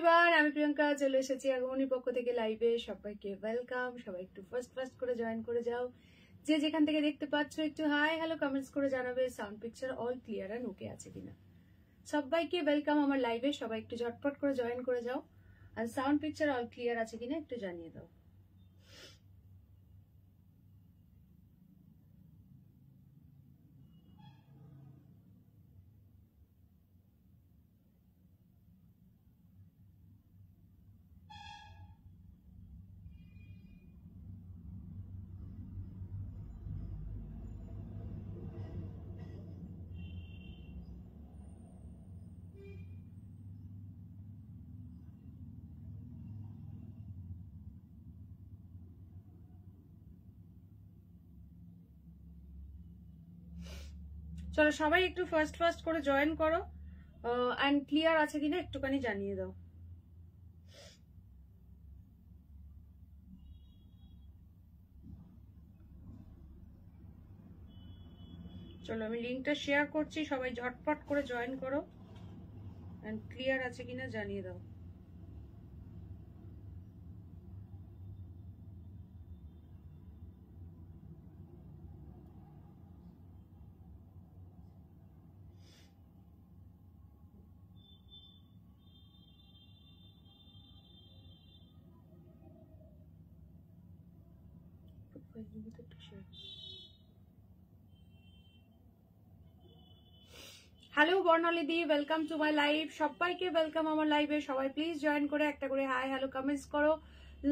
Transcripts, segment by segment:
Everyone, আমি প্রিয়াঙ্কা চলে এসেছি আগমনীর পক্ষ থেকে লাইভে। সবাইকে ওয়েলকাম। সবাই একটু ফার্স্ট করে জয়েন করে যাও। যে যেখান থেকে দেখতে পাচ্ছ একটু হাই হ্যালো কমেন্টস করে জানাবে sound picture all clear and okay আছে কিনা। সবাইকে ওয়েলকাম আমার লাইভে। সবাই একটু ঝটপট করে জয়েন করে যাও আর সাউন্ড পিকচার অল ক্লিয়ার আছে কিনা একটু জানিয়ে দাও। চলো সবাই একটু ফার্স্ট করে জয়েন করো এন্ড ক্লিয়ার আছে কিনা একটুখানি জানিয়ে দাও। চলো আমি লিংকটা শেয়ার করছি, সবাই ঝটপট করে জয়েন করো এন্ড ক্লিয়ার আছে কিনা জানিয়ে দাও। Hello Barnali the, welcome to my live. সবাইকে ওয়েলকাম আমার লাইভে। সবাই প্লিজ জয়েন করে একটা করে হাই হ্যালো কমেন্টস করো,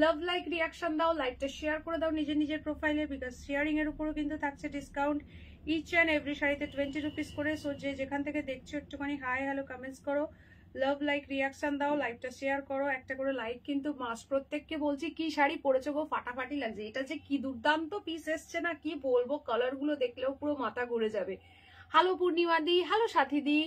লাভ লাইক রিয়াকশন দাও, লাইভটা শেয়ার করে দাও নিজের প্রোফাইলে, বিকজ শেয়ারিং এর উপরও কিন্তু থাকছে ডিসকাউন্ট ইচ অ্যান্ড এভরি শাড়িতে 20 রুপিস করে। সো যে যেখান থেকে দেখছো একটুখানি হাই হ্যালো কমেন্টস করো, লাভ লাইক রিয়াকশন দাও, লাইভটা শেয়ার করো, একটা করে লাইক কিন্তু মাস। প্রত্যেককে বলছি কি শাড়ি পরেছো গো, ফাটাফাটি লাগছে। এটা যে কি দুর্দান্ত পিস এসছে না, কি বলবো, কালার গুলো দেখলেও পুরো মাথা ঘুরে যাবে। Hello Purnima the, hello Sathi the,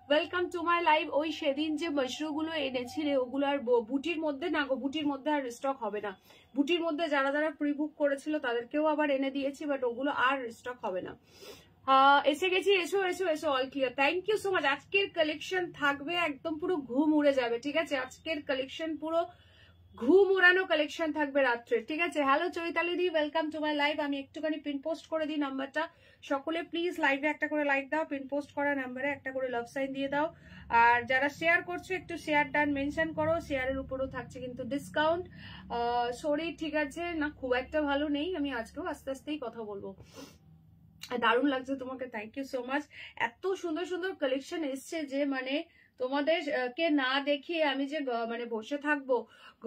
welcome to my live. ওই সেদিন যে মশরুগুলো এনেছিলে ওগুলো আর বুটির মধ্যে না গো, বুটির মধ্যে আর স্টক হবে না। বুটির মধ্যে যারা যারা প্রি বুক করেছিল তাদেরকেও আবার এনে দিয়েছি, বাট ওগুলো আর স্টক হবে না। এসে গেছি, এসো এসো এসো, all clear. Thank you so much. আজকের কালেকশন থাকবে একদম পুরো ঘুম উড়ে যাবে, ঠিক আছে? আজকের কালেকশন পুরো ঘুম উড়ানো কালেকশন থাকবে রাত্রে, ঠিক আছে? Hello Chaitali the, welcome to my live. আমি একটুখানি পিন পোস্ট করে দিই নাম্বারটা, সকলে প্লিজ লাইভে একটা করে লাইক দাও, পিন পোস্ট করা নাম্বারে একটা করে লাভ সাইন দিয়ে দাও। আর যারা শেয়ার করছো একটু শেয়ার ডান মেনশন করো, শেয়ারের উপরও থাকছে কিন্তু ডিসকাউন্ট। সরি, ঠিক আছে না, খুব একটা ভালো নেই, আমি আজকেও আস্তে আস্তেই কথা বলবো। দারুণ লাগছে তোমাকে, থ্যাংক ইউ সো মাচ। এত সুন্দর সুন্দর কালেকশন এসছে যে মানে তোমাদের কে না দেখিয়ে আমি যে মানে বসে থাকবো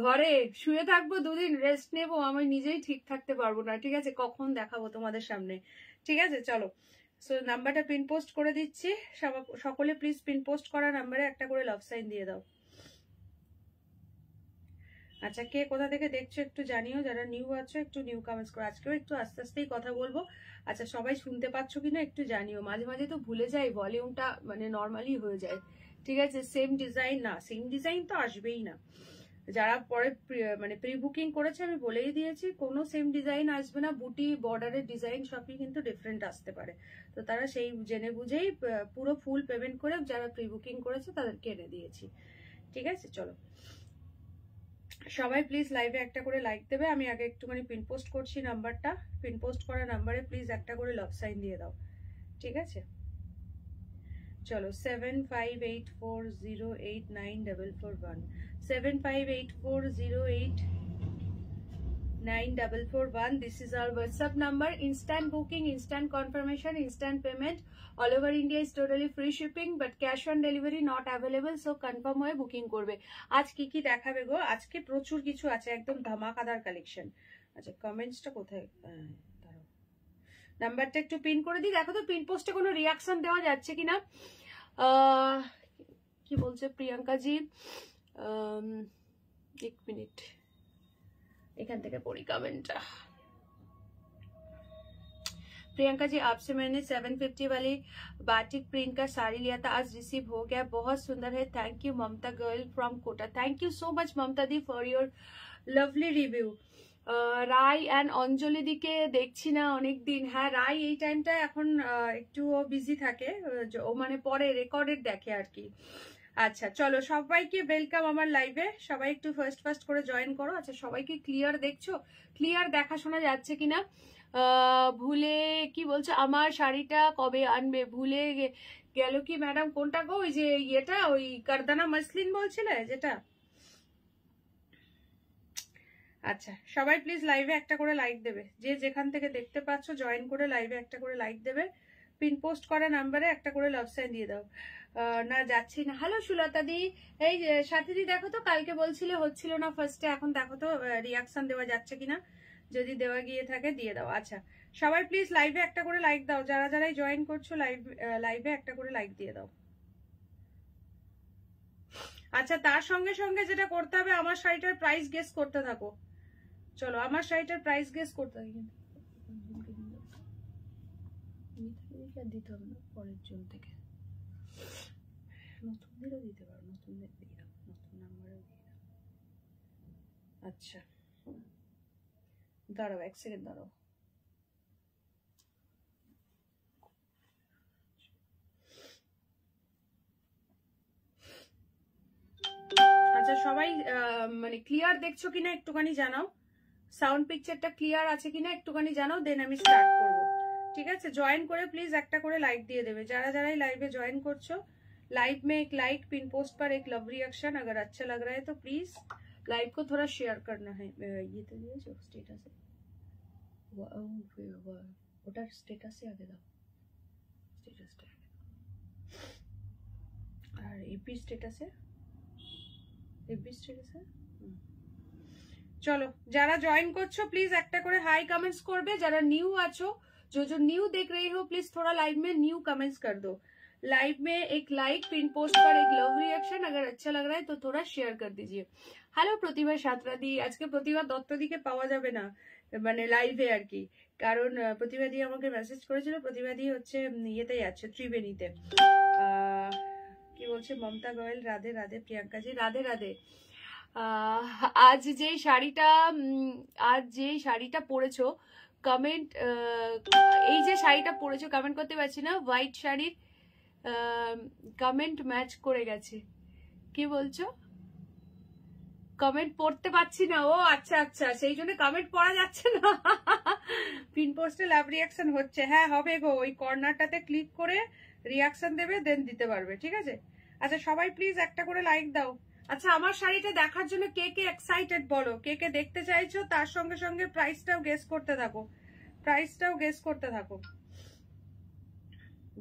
ঘরে, শুয়ে থাকবো, দুদিন রেস্ট নেবো, আমি নিজেই ঠিক থাকতে পারবো না, ঠিক আছে? কখন দেখাবো তোমাদের সামনে, ঠিক আছে? চলো, সো নাম্বারটা পিন পোস্ট করে দিচ্ছি, সকলে প্লিজ পিন পোস্ট করা নাম্বারে একটা করে লাভ সাইন দিয়ে দাও। আচ্ছা, কে কোথা থেকে দেখছো একটু জানিও, যারা নিউ আছো একটু নিউ কমেন্টস করো। আজকেও একটু আস্তে আস্তেই কথা বলবো। আচ্ছা, সবাই শুনতে পাচ্ছ কিনা একটু জানিও। মাঝে মাঝে তো ভুলে যাই, ভলিউমটা মানে নর্মালি হয়ে যায়, ঠিক আছে? সেম ডিজাইন না, সেম ডিজাইন তো আসবেই না। যারা পরে মানে প্রি বুকিং করেছে আমি বলেই দিয়েছি, কোনো সেম ডিজাইন আসবে না। বুটি বর্ডারের ডিজাইন সবই কিন্তু ডিফারেন্ট আসতে পারে, তো তারা সেই জেনে বুঝেই পুরো ফুল পেমেন্ট করে যারা প্রি বুকিং করেছে তাদেরকে এনে দিয়েছি, ঠিক আছে? চলো সবাই প্লিজ লাইভে একটা করে লাইক দেবে। আমি আগে একটুখানি পিন পোস্ট করছি নাম্বারটা, পিন পোস্ট করা নাম্বারে প্লিজ একটা করে লাভ সাইন দিয়ে দাও, ঠিক আছে? চলো 7584089441 7584089441, this is our WhatsApp number. Instant booking, instant confirmation, instant payment, all over India is totally free shipping, but cash on delivery not available. So confirm হয়ে বুকিং করবে। আজ কি কি দেখাবে গো? আজকে প্রচুর কিছু আছে, একদম ধামাকাদার কালেকশন। আচ্ছা, কমেন্টসটা কোথায়? নাম্বারটা একটু পিন করে দিই, দেখো তো পিন পোস্টে কোনো রিয়াকশন দেওয়া যাচ্ছে কিনা। কি বলছে প্রিয়াঙ্কা জি? এক মিনিট, এখান থেকে পড়ি কমেন্টটা। प्रियंका जी, आपसे मैंने 750 वाली बाटिक प्रिंट का साड़ी लिया था, आज रिसीव हो गया, बहुत सुंदर है। Thank you Mamata girl from Kota. Thank you so much Mamata di for your lovely review. Rai and Anjali দিকে দেখছি না অনেকদিন। হ্যাঁ, রাই এই টাইমটা এখন একটু বিজি থাকে, ও মানে পরে রেকর্ডেড দেখে আর কি। আচ্ছা চলো সবাইকে ওয়েলকাম আমার লাইভে, সবাই একটু ফার্স্ট করে জয়েন করো। আচ্ছা সবাইকে ক্লিয়ার দেখছো? ক্লিয়ার দেখা শোনা যাচ্ছে কিনা? ভুলে কি বলছো আমার শাড়িটা কবে আনবে? ভুলে গেল কি ম্যাডাম? কোনটা গো? ওই যে ইয়েটা, ওই কারদানা মাসলিন বলছিলে যেটা? আচ্ছা সবাই প্লিজ লাইভে একটা করে লাইক দেবে, যে যেখান থেকে দেখতে পাচ্ছ জয়েন করে লাইভে একটা করে লাইক দেবে। পিন পোস্ট করা নাম্বারে একটা করে লাভ সাইন দিয়ে দাও। না যাচ্ছি না। হ্যালো সুলতা দি, এই সাথী দি দেখো তো, কালকে বলছিলে হচ্ছিল না ফার্স্টে, এখন দেখো তো রিয়াকশন দেওয়া যাচ্ছে কিনা, যদি দেওয়া গিয়ে থাকে দিয়ে দাও। আচ্ছা সবাই প্লিজ লাইভে একটা করে লাইক দাও, যারা যারাই জয়েন করছো লাইভে একটা করে লাইক দিয়ে দাও। আচ্ছা তার সঙ্গে সঙ্গে যেটা করতে হবে, আমার শাড়িটার প্রাইস গেস করতে থাকো। চলো আমার শাড়িটার প্রাইস গেস করতে হবে, দিতে হবে না পরের জন থেকে, নতুনদেরও দিতে পারো, নতুনদের দিয়ে দাও, নতুন নাম্বারও দিয়ে দাও। আচ্ছা দাঁড়াও এক সেকেন্ড দাঁড়াও। আচ্ছা সবাই মানে ক্লিয়ার দেখছো কিনা একটুখানি জানাও, সাউন্ড পিকচারটা ক্লিয়ার আছে কিনা একটুখানি জানাও, দেন আমি স্টার্ট করবো। ঠিক আছে জয়েন করে প্লিজ একটা করে লাইক দিয়ে देवे, যারা যারাই लाइव ज्वाइन করছো। लाइव में एक लाइक, पिन पोस्ट पर एक लव रिएक्शन, अगर अच्छा लग रहा है तो प्लीज लाइव को थोड़ा शेयर करना है। ये तो ये जो स्टेटस है ওটার স্ট্যাটাসে আগে দাও, স্ট্যাটাসটা আর এপি স্ট্যাটাসে, এপি স্ট্যাটাসে। চলো যারা জয়েন করছো প্লিজ একটা করে हाई कमेंट्स করবে, যারা নিউ আছো जो न्यू देख रही हो प्लीज थोड़ा लाइव में न्यू कमेंट्स कर दो। लाइव में एक लाइक, पिन पोस्ट पर एक लव रिएक्शन, अगर अच्छा लग रहा है तो थोड़ा शेयर कर दीजिए। হ্যালো প্রতিভা সাঁতরা দি, আজকে প্রতিভা দত্ত দিকে পাওয়া যাবে না মানে লাইভে আর কি, কারণ প্রতিভা দি আমাকে মেসেজ করেছিল, প্রতিভা দি হচ্ছে ইয়েতেই আছে ত্রিবেণীতে। কি বলছে মমতা গোয়েল, রাধে রাধে প্রিয়াঙ্কা জি, রাধে রাধে। আজ যে শাড়িটা পরেছো কমেন্ট, এই যে শাড়িটা পরেছো কমেন্ট করতে পারছি না, হোয়াইট শাড়ির কমেন্ট ম্যাচ করে গেছে। কি বলছো? কমেন্ট পড়তে পারছি না। ও আচ্ছা আচ্ছা সেই জন্য কমেন্ট পড়া যাচ্ছে না। পিন পোস্টে লাভ রিয়াকশন হচ্ছে, হ্যাঁ হবে গো, ওই কর্নারটাতে ক্লিক করে রিয়াকশন দেবে দেন দিতে পারবে। ঠিক আছে আচ্ছা সবাই প্লিজ একটা করে লাইক দাও। আচ্ছা আমার শাড়িটা দেখার জন্য কে কে এক্সাইটেড বলো, কে কে দেখতে চাইছো, তার সঙ্গে সঙ্গে প্রাইসটাও গেস করতে থাকো, প্রাইসটাও গেস করতে থাকো।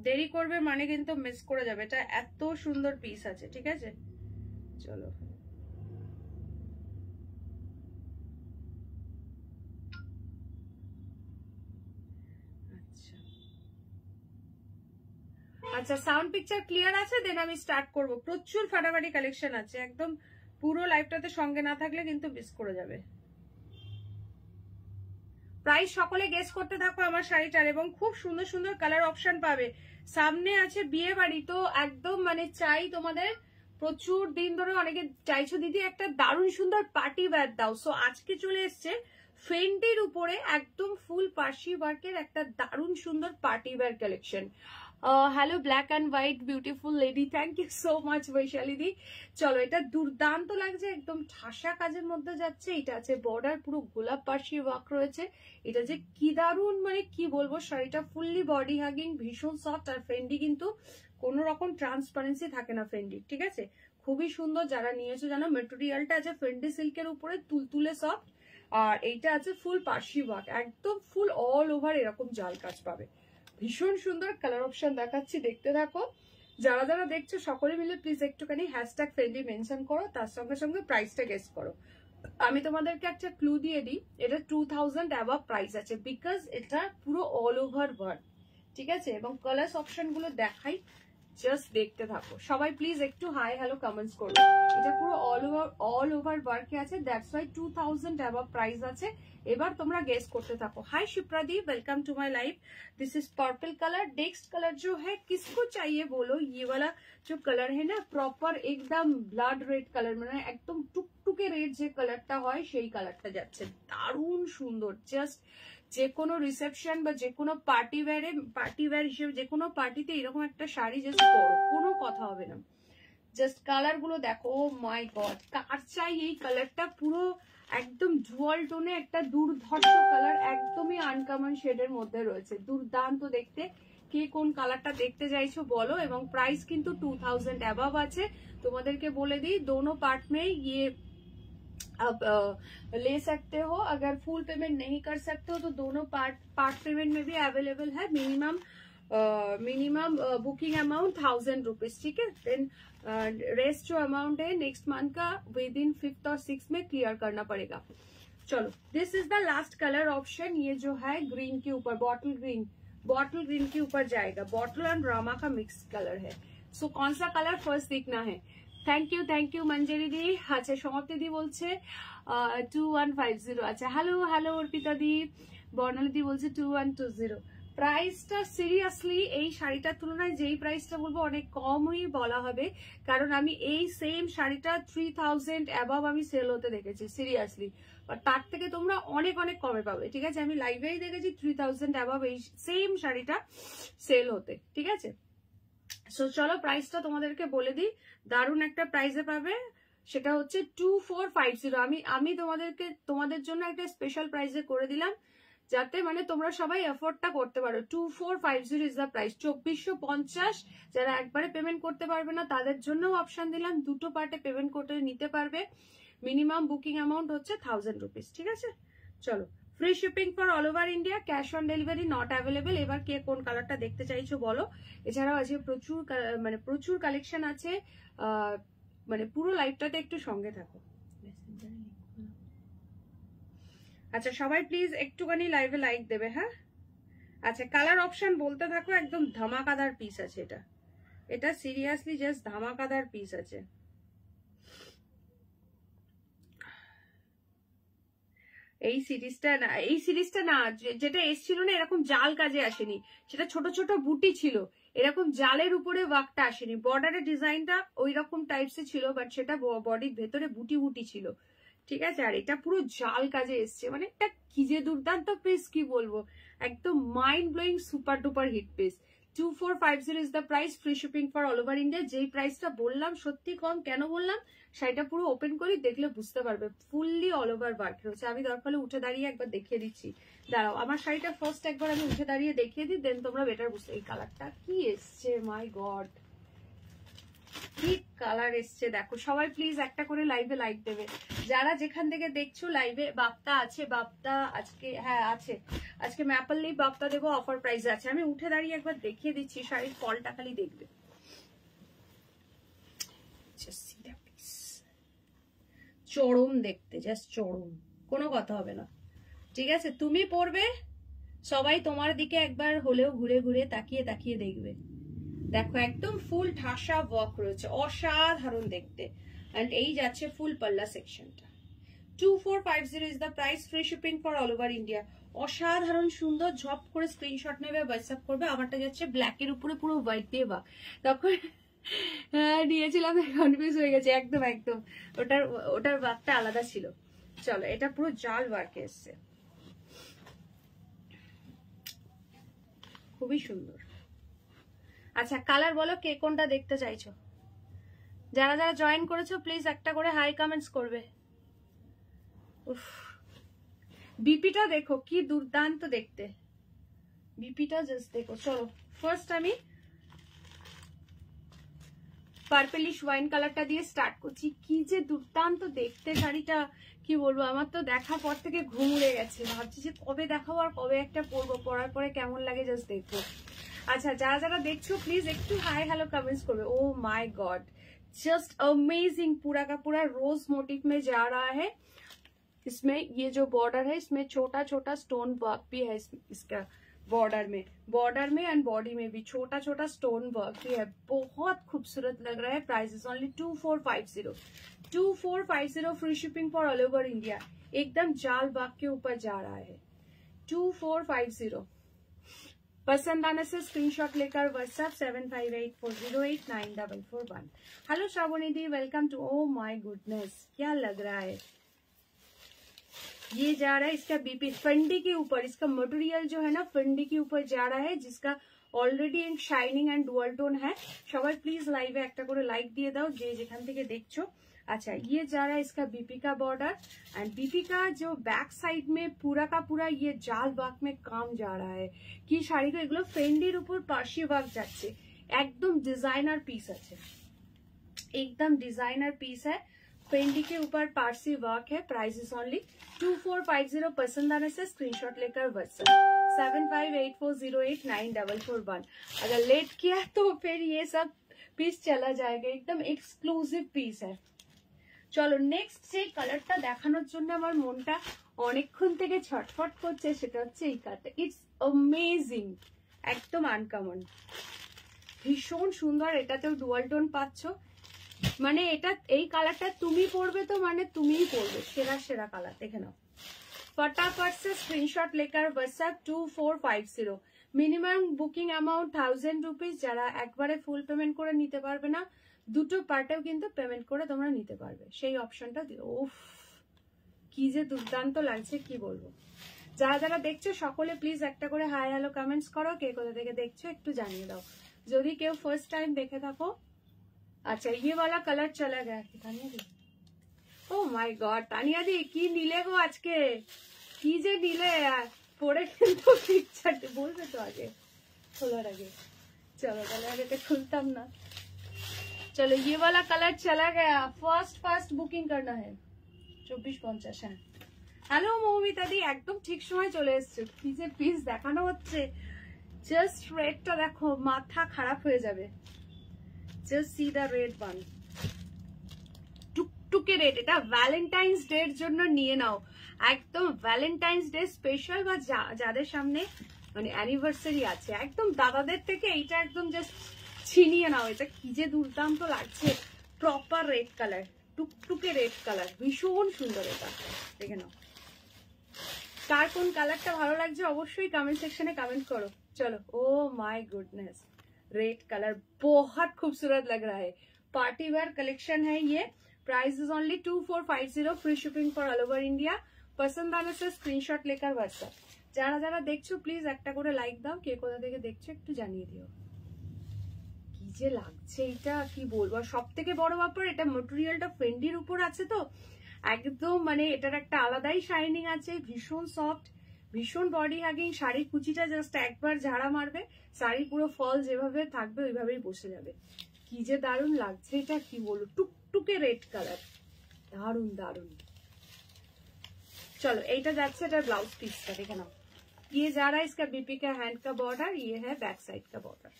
দেরি করবে মানে কিন্তু মিস করে যাবে, এটা এত সুন্দর পিস আছে। ঠিক আছে চলো আচ্ছা সাউন্ড পিকচার ক্লিয়ার আছে, দেন আমি স্টার্ট করব। প্রচুর ফাটাফাটি কালেকশন আছে, একদম পুরো লাইভটাতে সঙ্গে না থাকলে কিন্তু মিস করে যাবে। প্রাইস সকলে গেস করতে থাকো আমার শাড়িটার, এবং খুব সুন্দর সুন্দর কালার অপশন পাবে। সামনে আছে বিয়ে বাড়ি, তো একদম মানে চাই তোমাদের, প্রচুর দিন ধরে অনেকে চাইছো দিদি একটা দারুণ সুন্দর পার্টি ওয়্যার দাও, সো আজকে চলে এসছে ফেন্ডির উপরে একদম ফুল পার্সি ওয়ার্কের একটা দারুণ সুন্দর party wear collection. Hello black and white beautiful lady, thank you so much Baishali di. চলো এটা দুর্দান্ত লাগছে, একদম ঠাসা কাজের মধ্যে যাচ্ছে। এটা আছে বর্ডার, পুরো গোলাপ পার্সি ওয়ার্ক রয়েছে। এটা যে কি দারুণ মানে কি বলবো, শাড়িটা ফুললি বডি হাগিং, ভীষণ সফট। আর ফেন্ডি কিন্তু কোনো রকম ট্রান্সপারেন্সি থাকে না ফেন্ডি। ঠিক আছে খুবই সুন্দর, যারা নিয়েছো জানো। মেটেরিয়ালটা আছে ফেন্ডি সিল্কের উপরে তুলতুলে সফট, আর এইটা আছে ফুল পার্সি ওয়ার্ক, একদম ফুল অল ওভার এরকম জাল কাজ পাবে। ভীষণ সুন্দর কালার অপশন দেখাচ্ছি, দেখতে থাকো। যারা যারা দেখছো সকলে মিলে প্লিজ একটুখানি হ্যাশট্যাগ ফ্রেন্ডলি মেনশন করো, তার সঙ্গে সঙ্গে প্রাইসটা গেস করো। আমি তোমাদেরকে একটা ক্লু দিয়ে দিই, এটা 2000 অ্যাবাভ প্রাইস আছে, বিকজ এটা পুরো অল ওভার ওয়ার্ক। ঠিক আছে এবং কালার্স অপশন গুলো দেখাই, জাস্ট দেখতে থাকো। সবাই প্লিজ একটু হাই হ্যালো কমেন্টস করবে। এটা পুরো অল ওভার ওয়ার্কে আছে, দ্যাটস ওয়াই 2000 অ্যাবাভ প্রাইস আছে। এবার তোমরা गेस करते থাকো। Hi Shipra di, welcome to my live. This is purple colour. Next colour जो है किसको चाहिए बोलो, ये वाला जो कलर है ना प्रॉपर एकदम ब्लड रेड कलर, মানে একদম টুকটুকে রেড যে কালারটা হয় সেই কালারটা যাচ্ছে, দারুণ সুন্দর। জাস্ট যে কোনো রিসেপশন বা যে কোনো পার্টি ওয়্যার হিসেবে যে কোনো পার্টিতে এরকম একটা শাড়ি জাস্ট পরো, কোনো কথা হবে না। জাস্ট কালার গুলো দেখো, ও মাই গড, কার চাই এই কালারটা, পুরো একদম ডুয়াল টোনে একটা দুর্ধর্ষ কালার, একদমই আনকমন শেডের মধ্যে রয়েছে, দুর্দান্ত দেখতে। কে কোন কালারটা দেখতে চাইছো বলো, এবং প্রাইস কিন্তু 2000 অ্যাবাভ আছে। তোমাদেরকে বলে দিই, दोनों पार्ट में ये अब ले सकते हो, अगर फुल पेमेंट नहीं कर सकते हो तो दोनों पार्ट पेमेंट में भी अवेलेबल है। मिनिमम बुकिंग अमाउंट 1000 रुपीज, ठीक है। देन रेस्ट जो अमाउंट है नेक्स्ट मंथ का विद इन 5th और 6th में क्लियर करना पड़ेगा। चलो, this is the last colour option. ये जो है ग्रीन के ऊपर, बॉटल ग्रीन के ऊपर जाएगा, बॉटल एंड रामा का मिक्स कलर है। सो कौन सा कलर फर्स्ट दिखना है? थैंक यू मंजरी दी। अच्छा, समाप्ति दी बोलছে 2150। अच्छा, हेलो अर्पिता दी। বর্ণালী দি বলছে 2120। প্রাইসটা সিরিয়াসলি এই শাড়িটার তুলনায় যেই প্রাইসটা বলবো অনেক কমই বলা হবে, কারণ আমি এই সেম শাড়িটা 3000 অ্যাবাভ আমি সেল হতে দেখেছি সিরিয়াসলি, আর তার থেকে তোমরা অনেক অনেক কমে পাবে, ঠিক আছে। আমি লাইভেই দেখেছি 3000 অ্যাবাভ এই সেম শাড়িটা সেল হতে, ঠিক আছে। সো চলো প্রাইসটা তোমাদেরকে বলে দিই, দারুণ একটা প্রাইসে পাবে, সেটা হচ্ছে 2450। আমি তোমাদের জন্য একটা স্পেশাল প্রাইসে করে দিলাম, যাতে মানে তোমরা সবাই এফোর্ডটা করতে পারো। 2450 ইজ দ্য প্রাইস। 2450 যারা একবারে পেমেন্ট করতে পারবে না তাদের জন্য অপশন দিলাম, দুটো পার্টে পেমেন্ট করতে নিতে পারবে। মিনিমাম বুকিং অ্যামাউন্ট হচ্ছে 1000 রুপিস, ঠিক আছে। চলো, free shipping for all over India, cash on delivery not available. এবার কে কোন কালারটা দেখতে চাইছো বলো। এছাড়াও আজকে প্রচুর কালেকশন আছে, মানে পুরো লাইভটাতে একটু সঙ্গে থাকো। আচ্ছা, সবাই প্লিজ একটুখানি লাইভে লাইক দেবে, হ্যাঁ। আচ্ছা, কালার অপশন বলতে থাকো, একদম ধামাকাদার পিস আছে এটা সিরিয়াসলি জাস্ট ধামাকাদার পিস আছে। এই সিরিজটা না যেটা এসছিল না এরকম জাল কাজে আসেনি, সেটা ছোট ছোট বুটি ছিল, এরকম জালের উপরে ওয়ার্কটা আসেনি। বর্ডারের ডিজাইনটা ওই রকম টাইপসে ছিল, বাট সেটা বডির ভেতরে বুটি ছিল, ঠিক আছে। আর এটা পুরো জাল কাজে এসছে, মানে এটা কি যে দুর্দান্ত পিস, কি বলবো, একদম mind blowing super duper hit piece. 2450 is the price, free shipping for all over India. যেই প্রাইসটা বললাম সত্যি কম, কেন বললাম শাড়িটা পুরো ওপেন করি, দেখলে বুঝতে পারবে ফুললি অল ওভার ওয়ার্ক রয়েছে। আমি দরকার হলে উঠে দাঁড়িয়ে একবার দেখিয়ে দিচ্ছি, দাঁড়াও আমার শাড়িটা ফার্স্ট একবার আমি উঠে দাঁড়িয়ে দেখিয়ে দিই, দেন তোমরা বেটার বুঝতে। এই কালারটা কি এসছে, মাই গড কি কালার এসছে দেখো। সবাই প্লিজ একটা করে লাইভে লাইক দেবে, যারা যেখান থেকে দেখছো। লাইভে বাপ্তা আছে, বাপ্তা আজকে, হ্যাঁ আছে, আজকে ম্যাপল লিপ বাপ্তা দেবো, অফার প্রাইস আছে। আমি উঠে দাঁড়িয়ে একবার দেখিয়ে দিচ্ছি, শাড়ির ফলটা খালি দেখবে। চরম দেখতে, জাস্ট চরম, কোনো কথা হবে না, ঠিক আছে। তুমি পরবে, সবাই তোমার দিকে একবার হলেও ঘুরে ঘুরে তাকিয়ে দেখবে। দেখো একদম ফুল ঠাসা ওয়ার্ক রয়েছে, অসাধারণ দেখতে। এন্ড এই যাচ্ছে ফুল পাল্লা সেকশনটা। 2450 is the price, free shipping for all over India. অসাধারণ সুন্দর, ঝপ করে স্ক্রিনশট নেবে, হোয়াটসঅ্যাপ করবে। আমারটা যাচ্ছে ব্ল্যাকের উপরে পুরো হোয়াইট দিয়ে ওয়ার্ক, তখন নিয়েছিলাম, কনফিউজ হয়ে গেছে। একদম ওটার ওয়ার্কটা আলাদা ছিল। চলো, এটা পুরো জাল ওয়ার্কে এসছে, খুবই সুন্দর। আচ্ছা, কালার বলো কে কোনটা দেখতে চাইছো। যারা যারা জয়েন করেছো প্লিজ একটা করে হাই কমেন্টস করবে। উফ, বিপিটা দেখো কি দুর্দান্ত দেখতে, বিপিটা জাস্ট দেখো। চলো, ফার্স্ট আমি পার্পলিশ ওয়াইন কালারটা দিয়ে স্টার্ট করছি। কি যে দুর্দান্ত দেখতে শাড়িটা, কি বলবো, আমার তো দেখার পর থেকে ঘুম উড়ে গেছে। ভাবছি যে কবে দেখাবো আর কবে একটা পরবো, পরার পরে কেমন লাগে জাস্ট দেখবো। अच्छा, যারা যারা দেখছো প্লিজ একটু হাই हेलो कमेंट्स করবে। ओ माय गॉड, जस्ट अमेजिंग, पूरा का पूरा रोज मोटिव में जा रहा है। इसमें ये जो बॉर्डर है, इसमें छोटा छोटा स्टोन वर्क भी है, इसका बॉर्डर में एंड बॉडी में भी छोटा छोटा स्टोन वर्क भी है। बहुत खूबसूरत लग रहा है। Price is only 2450 free shipping for all over India. एकदम जाल बाग के ऊपर जा रहा है। 2450 पसंद आने से स्क्रीनशॉट लेकर WhatsApp 7584089441। Hello Shravani di, welcome to. Oh my goodness, क्या लग रहा है। ये जा रहा है इसका बीपी फंडी के ऊपर, इसका मटेरियल जो है ना फंडी के ऊपर जा रहा है, जिसका already in shining and dual tone. হ্যাঁ সবাই প্লিজ লাইভে একটা করে লাইক দিয়ে দাও যে যেখান থেকে দেখছো। अच्छा ये जा रहा है इसका बीपी का बॉर्डर एंड बीपी का जो बैक साइड में पूरा का पूरा ये जाल वर्क में काम जा रहा है कि শাড়ি তো এগুলো ফেন্ডির উপর পার্সি ওয়ার্ক যাচ্ছে, একদম ডিজাইনার পিস আছে, एकदम डिजाइनर पीस है, फेंडी के ऊपर पारसी वर्क है। Price is only 2450। पसंद आने से स्क्रीनशॉट लेकर व्हाट्सएप 7584089441। अगर लेट किया तो फिर ये सब पीस चला जाएगा, एकदम एक्सक्लूसिव पीस है। চলো নেক্সট যে কালারটা দেখানোর জন্য আমার মনটা অনেকক্ষণ থেকে ছটফট করছে সেটা হচ্ছে এই কালারটা। ইটস অ্যামেজিং, একদম আনকমন, ভীষণ সুন্দর। এটাতেও ডুয়াল টোন পাচ্ছ, মানে এটা এই কালারটা তুমি পরবে তো মানে তুমিই পরবে, সেরা সেরা কালার। দেখে নাও, फटाफट से स्क्रीनशॉट लेकर WhatsApp 2450। Minimum booking amount 1000 rupees. যারা একবারে ফুল পেমেন্ট করে নিতে পারবে না, দুটো পার্টেও কিন্তু পেমেন্ট করে তোমরা নিতে পারবে, সেই অপশনটা দিও। উফ কি যে দুর্দান্ত লাগছে কি বলবো। যারা যারা দেখছো সকলে প্লিজ একটা করে হাই হ্যালো কমেন্টস করো, কে কোথা থেকে দেখছো একটু জানিয়ে দাও যদি কেউ ফার্স্ট টাইম দেখে থাকো। আচ্ছা ये वाला कलर चला गया तानिया दी। ও মাই গড তানিয়া দি কি নিলে গো আজকে, কি যে নিলে পরে কিন্তু পিকচার বলবে তো আগে খোলার আগে। চলো তাহলে আগে তো খুলতাম না। चलो ये वाला कलर चला गया, ফার্স্ট বুকিং करना है 2450। হ্যাঁ হ্যালো মৌমিতা দি, একদম ঠিক সময় চলে এসছো। কি যে পিস দেখানো হচ্ছে, জাস্ট রেডটা দেখো মাথা খারাপ হয়ে যাবে। জাস্ট সি দা রেড ওয়ান, টুকটুকে রেড। এটা ভ্যালেন্টাইন্স ডে এর জন্য নিয়ে নাও, একদম ভ্যালেন্টাইন্স ডে স্পেশাল, বা যাদের সামনে মানে অ্যানিভার্সারি আছে একদম দাদাদের থেকে এইটা একদম জাস্ট ছিনিয়ে নাও। এটা কি যে দুর্দান্ত লাগছে, প্রপার রেড কালার, টুকটুকে রেড কালার, ভীষণ সুন্দর। এটা দেখে নাও, কার কোন কালারটা ভালো লাগছে অবশ্যই কমেন্ট সেকশনে কমেন্ট করো। चलो ओ माय गुडनेस, रेड कलर बहुत खूबसूरत लग रहा है, पार्टी वेयर कलेक्शन है ये। Price is only 2450, free shipping for all over India. पसंद आने से स्क्रीनशॉट लेकर व्हाट्सएप। যারা যারা দেখছো প্লিজ একটা করে লাইক দাও, কে কোথা থেকে দেখছো একটু জানিয়ে দিও। কি যে লাগছে এটা কি বলবো। সব থেকে বড় ব্যাপার এটা ম্যাটেরিয়ালটা ফেন্ডির উপর আছে তো একদম, মানে এটার একটা আলাদাই শাইনিং আছে, ভীষণ সফট, ভীষণ বডি হাগিং। শাড়ির কুচিটা জাস্ট একবার ঝাড়া মারবে, শাড়ি পুরো ফল যেভাবে থাকবে ওইভাবেই বসে যাবে। কি যে দারুণ লাগছে এটা কি বলবো, টুকটুকে রেড কালার, দারুণ দারুণ। চলো এইটা যাচ্ছে এটার ব্লাউজ পিসটা দেখে নাও। ये जा रहा है इसका बीपी का हैंड का बॉर्डर, ये है बैक साइड का बॉर्डर।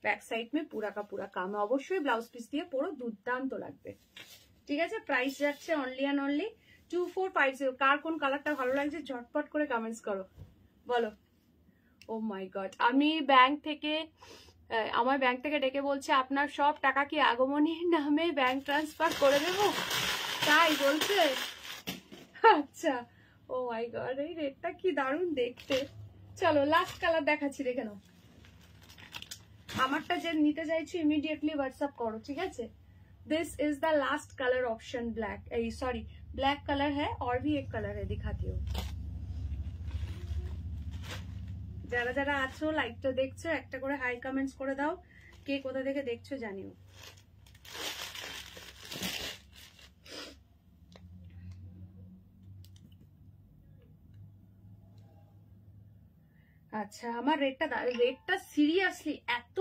बैक साइड में पूरा का पूरा काम है, অবশ্যই ব্লাউজ পিস দিয়ে পুরো দুর্দান্ত লাগবে। ঠিক আছে, প্রাইস যাচ্ছে অনলি অ্যান্ড অনলি 2450। কার কোন কালারটা ভালো লাগছে ঝটপট করে কমেন্টস করো, বলো। ও মাই গড, আমি ব্যাংক থেকে আমার ব্যাংক থেকে ডেকে বলছে আপনার সব টাকা কি আগমনীর নামে ব্যাংক ট্রান্সফার করে দেবো, তাই বলছে। আচ্ছা ও মাই গড, এই রেডটা কি দারুণ দেখতে। চলো লাস্ট কালার দেখাচ্ছি দেখে নাও। আমারটা যে নিতে চাইছি ইমিডিয়েটলি হোয়াটসঅ্যাপ করো, ঠিক আছে। This is the last colour option black, sorry black colour है और भी एक कलर है, दिखाती हूँ। যারা যারা আছো লাইভটা দেখছো একটা করে হাই কমেন্টস করে দাও, কে কোথা থেকে দেখছো জানিও। আচ্ছা আমার রেডটা সিরিয়াসলি এত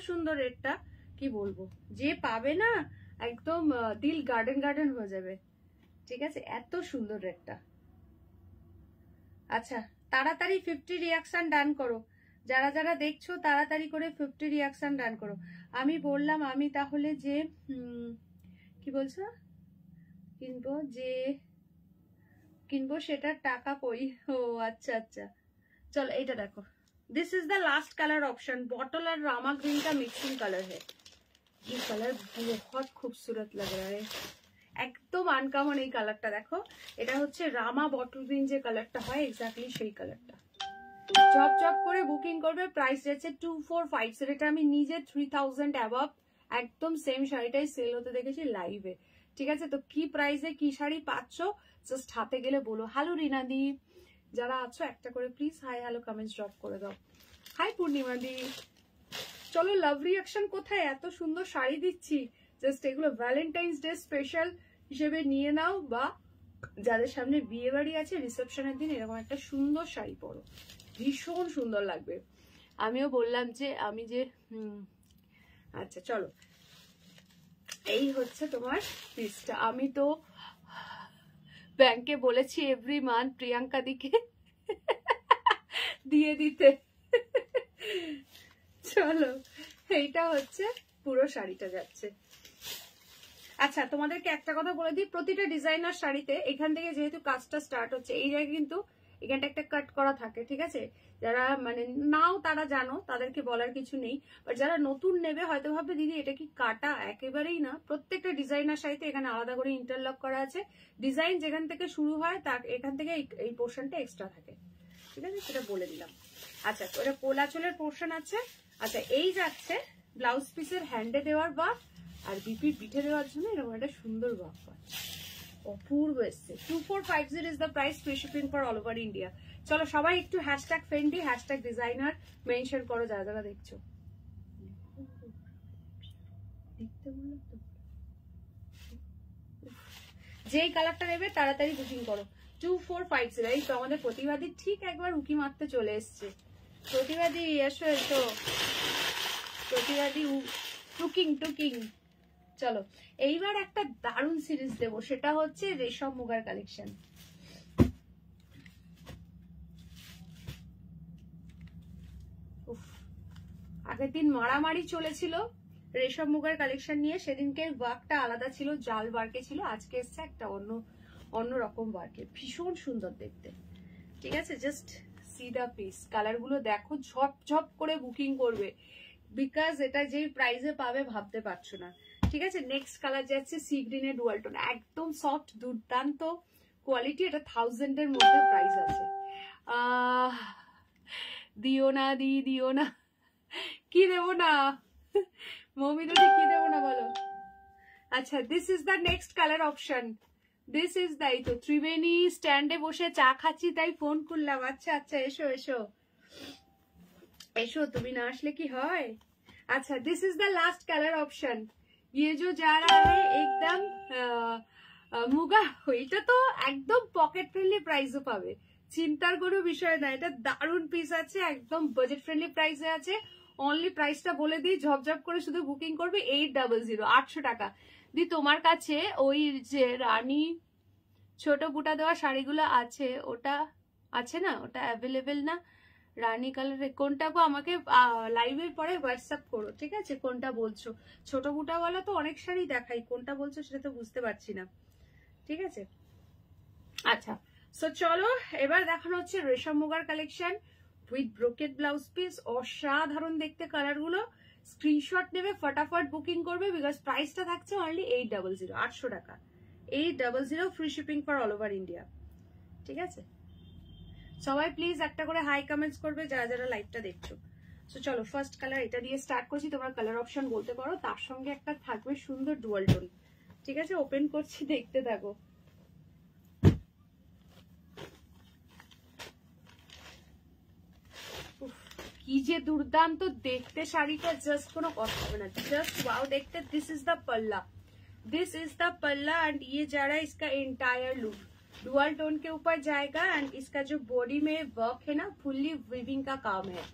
সুন্দর রেডটা কি বলবো, যে পাবে না একদম দিল গার্ডেন গার্ডেন হয়ে যাবে। ঠিক আছে, এত সুন্দর রেডটা। আচ্ছা তাড়াতাড়ি 50 রিয়াকশন ডান করো, যারা যারা দেখছো তাড়াতাড়ি করে 50 রিয়াকশন ডান করো। আমি বললাম আমি তাহলে যে কি বলছো কিনবো সেটার টাকা কই। ও আচ্ছা আচ্ছা, चलो এটা দেখো, this is the last colour option, bottle और रामा ग्रीन का मिक्सिंग कलर है। ये कलर बहुत खूबसूरत लग रहा है, একদম আনকমন এই কালারটা দেখো। এটা হচ্ছে রামা বটল গ্রিন যে কালারটা হয় এক্স্যাক্টলি সেই কালারটা। জব জব করে বুকিং করবে, প্রাইস যাচ্ছে 2450। এটা আমি নিজে 3000 অ্যাবভ একদম সেম শাড়িটাই সেল হতে দেখেছি লাইভে। ঠিক আছে, তো কি প্রাইসে কি শাড়ি পাচ্ছ জাস্ট হাতে গেলে বলো। হ্যালো রিনাদি, যারা আছো একটা করে please hi hello comments drop করে দাও। হাই পূর্ণিমা দি। চলো লাভ রিয়াকশন কোথায়, এত সুন্দর শাড়ি দিচ্ছি, জাস্ট এগুলো ভ্যালেন্টাইন্স ডে স্পেশাল হিসেবে নিয়ে নাও, বা যাদের সামনে বিয়ে বাড়ি আছে রিসেপশনের দিন এরকম একটা সুন্দর শাড়ি পরো, ভীষণ সুন্দর লাগবে। আমিও বললাম যে আমি যে আচ্ছা চলো, এই হচ্ছে তোমার পিসটা। আমি তো ব্যাংকে বলেছি এভরি মান্থ প্রিয়াঙ্কা দিকে দিয়ে দিতে। চলো এইটা হচ্ছে পুরো শাড়িটা যাচ্ছে। আচ্ছা তোমাদেরকে একটা কথা বলে দিই, প্রতিটা ডিজাইনার শাড়িতে এখান থেকে যেহেতু কাজটা স্টার্ট হচ্ছে, এই জায়গায় কিন্তু এখানটা একটা কাট করা থাকে, ঠিক আছে? যারা মানে নাও তারা জানো, তাদেরকে বলার কিছু নেই, বাট যারা নতুন নেবে হয়তো ভাববে দিদি এটা কি কাটা, একেবারেই না। প্রত্যেকটা ডিজাইনার শাড়িতে এখানে আলাদা করে ইন্টারলক করা আছে, ডিজাইন যেখান থেকে শুরু হয় তার এখান থেকে এই পোর্শনটা এক্সট্রা থাকে, ঠিক আছে? সেটা বলে দিলাম। আচ্ছা তো এটা কোলাচলের পোর্শন আছে। আচ্ছা এই যাচ্ছে ব্লাউজ পিসের হ্যান্ডে দেওয়ার বাক, আর বিপির পিঠে দেওয়ার জন্য এরকম একটা সুন্দর বাক পাচ্ছে, অপূর্ব এসছে। 2450 is the price, free shipping for all over India. চলো সবাই একটু hashtag friendly, hashtag designer mention করো যারা যারা দেখছো। যেই কালারটা নেবে তাড়াতাড়ি বুকিং করো। 2450। এই তো আমাদের প্রতিবাদী ঠিক একবার উকি মারতে চলে এসছে। প্রতিবাদী এসো এসো, প্রতিবাদী টুকিং টুকিং। চলো এইবার একটা দারুণ সিরিজ দেবো, সেটা হচ্ছে রেশম মুগার কালেকশন। আগের দিন মারামারি চলেছিল রেশম মুগার কালেকশন নিয়ে, সেদিনকে ওয়ার্কটা আলাদা ছিল, জাল ওয়ার্কে ছিল, আজকে এসছে একটা অন্য রকম ওয়ার্কে, ভীষণ সুন্দর দেখতে, ঠিক আছে? জাস্ট সি দা পিস, কালার গুলো দেখো, ঝপ ঝপ করে বুকিং করবে, বিকজ এটা যেই প্রাইসে পাবে ভাবতে পারছো না, ঠিক আছে? নেক্সট কালার যাচ্ছে সি গ্রিনের ডুয়াল টোন, একদম সফট, দুর্দান্ত কোয়ালিটি, এটা 1000 এর মধ্যে প্রাইস আছে। দিও না দিও না, কি দেবো না মমিদুদি, কি দেবো না বলো? আচ্ছা this is the next colour option, this is the, তো ত্রিবেণী স্ট্যান্ডে বসে চা খাচ্ছি তাই ফোন করলাম। আচ্ছা আচ্ছা এসো এসো এসো, তুমি না আসলে কি হয়? अच्छा this is the last colour option, ये जो जा रहा है एकदम মুগা, এটা তো একদম পকেট ফ্রেন্ডলি প্রাইসও পাবে, চিন্তার কোনো বিষয় না। এটা দারুণ পিস আছে, একদম বাজেট ফ্রেন্ডলি প্রাইসে আছে। অনলি প্রাইসটা বলে দিই, ঝপঝপ করে শুধু বুকিং করবে 800, 800 টাকা। দি তোমার কাছে ওই যে রানী ছোট বুটা দেওয়া শাড়িগুলো আছে, ওটা আছে না? ওটা অ্যাভেলেবেল না রানী কালারে? কোনটা গো, আমাকে লাইভের পরে হোয়াটসঅ্যাপ করো, ঠিক আছে? কোনটা বলছো? ছোট বুটাওয়ালা তো অনেক শাড়ি দেখাই, কোনটা বলছো সেটা তো বুঝতে পারছি না, ঠিক আছে? আচ্ছা সো চলো এবার দেখানো হচ্ছে রেশম মুগার collection with brocade blouse piece, অসাধারণ দেখতে কালারগুলো। স্ক্রিনশট নেবে, ফটাফট বুকিং করবে, বিকজ প্রাইসটা থাকছে অনলি 800, 800 টাকা, 800, free shipping for all over India, ঠিক আছে? সবাই প্লিজ একটা করে হাই কমেন্টস করবে যারা যারা লাইভটা দেখছো। সো চলো ফার্স্ট কালার এটা দিয়ে স্টার্ট করছি, তোমরা কালার অপশন বলতে পারো, তার সঙ্গে একটা থাকবে সুন্দর ডুয়াল টোন, ঠিক আছে? ওপেন করছি, দেখতে থাকো। কি যে দুর্দান্ত দেখতে শাড়িটা, জাস্ট কোনো কথা হবে না, জাস্ট ওয়াও দেখতে। दिस इज द पल्ला, दिस इज द पल्ला एंड ये जा रहा है इसका एंटायर लुक, डुअल टोन के ऊपर जाएगा एंड इसका जो बॉडी में वर्क है ना, फुल्ली वीविंग का काम है।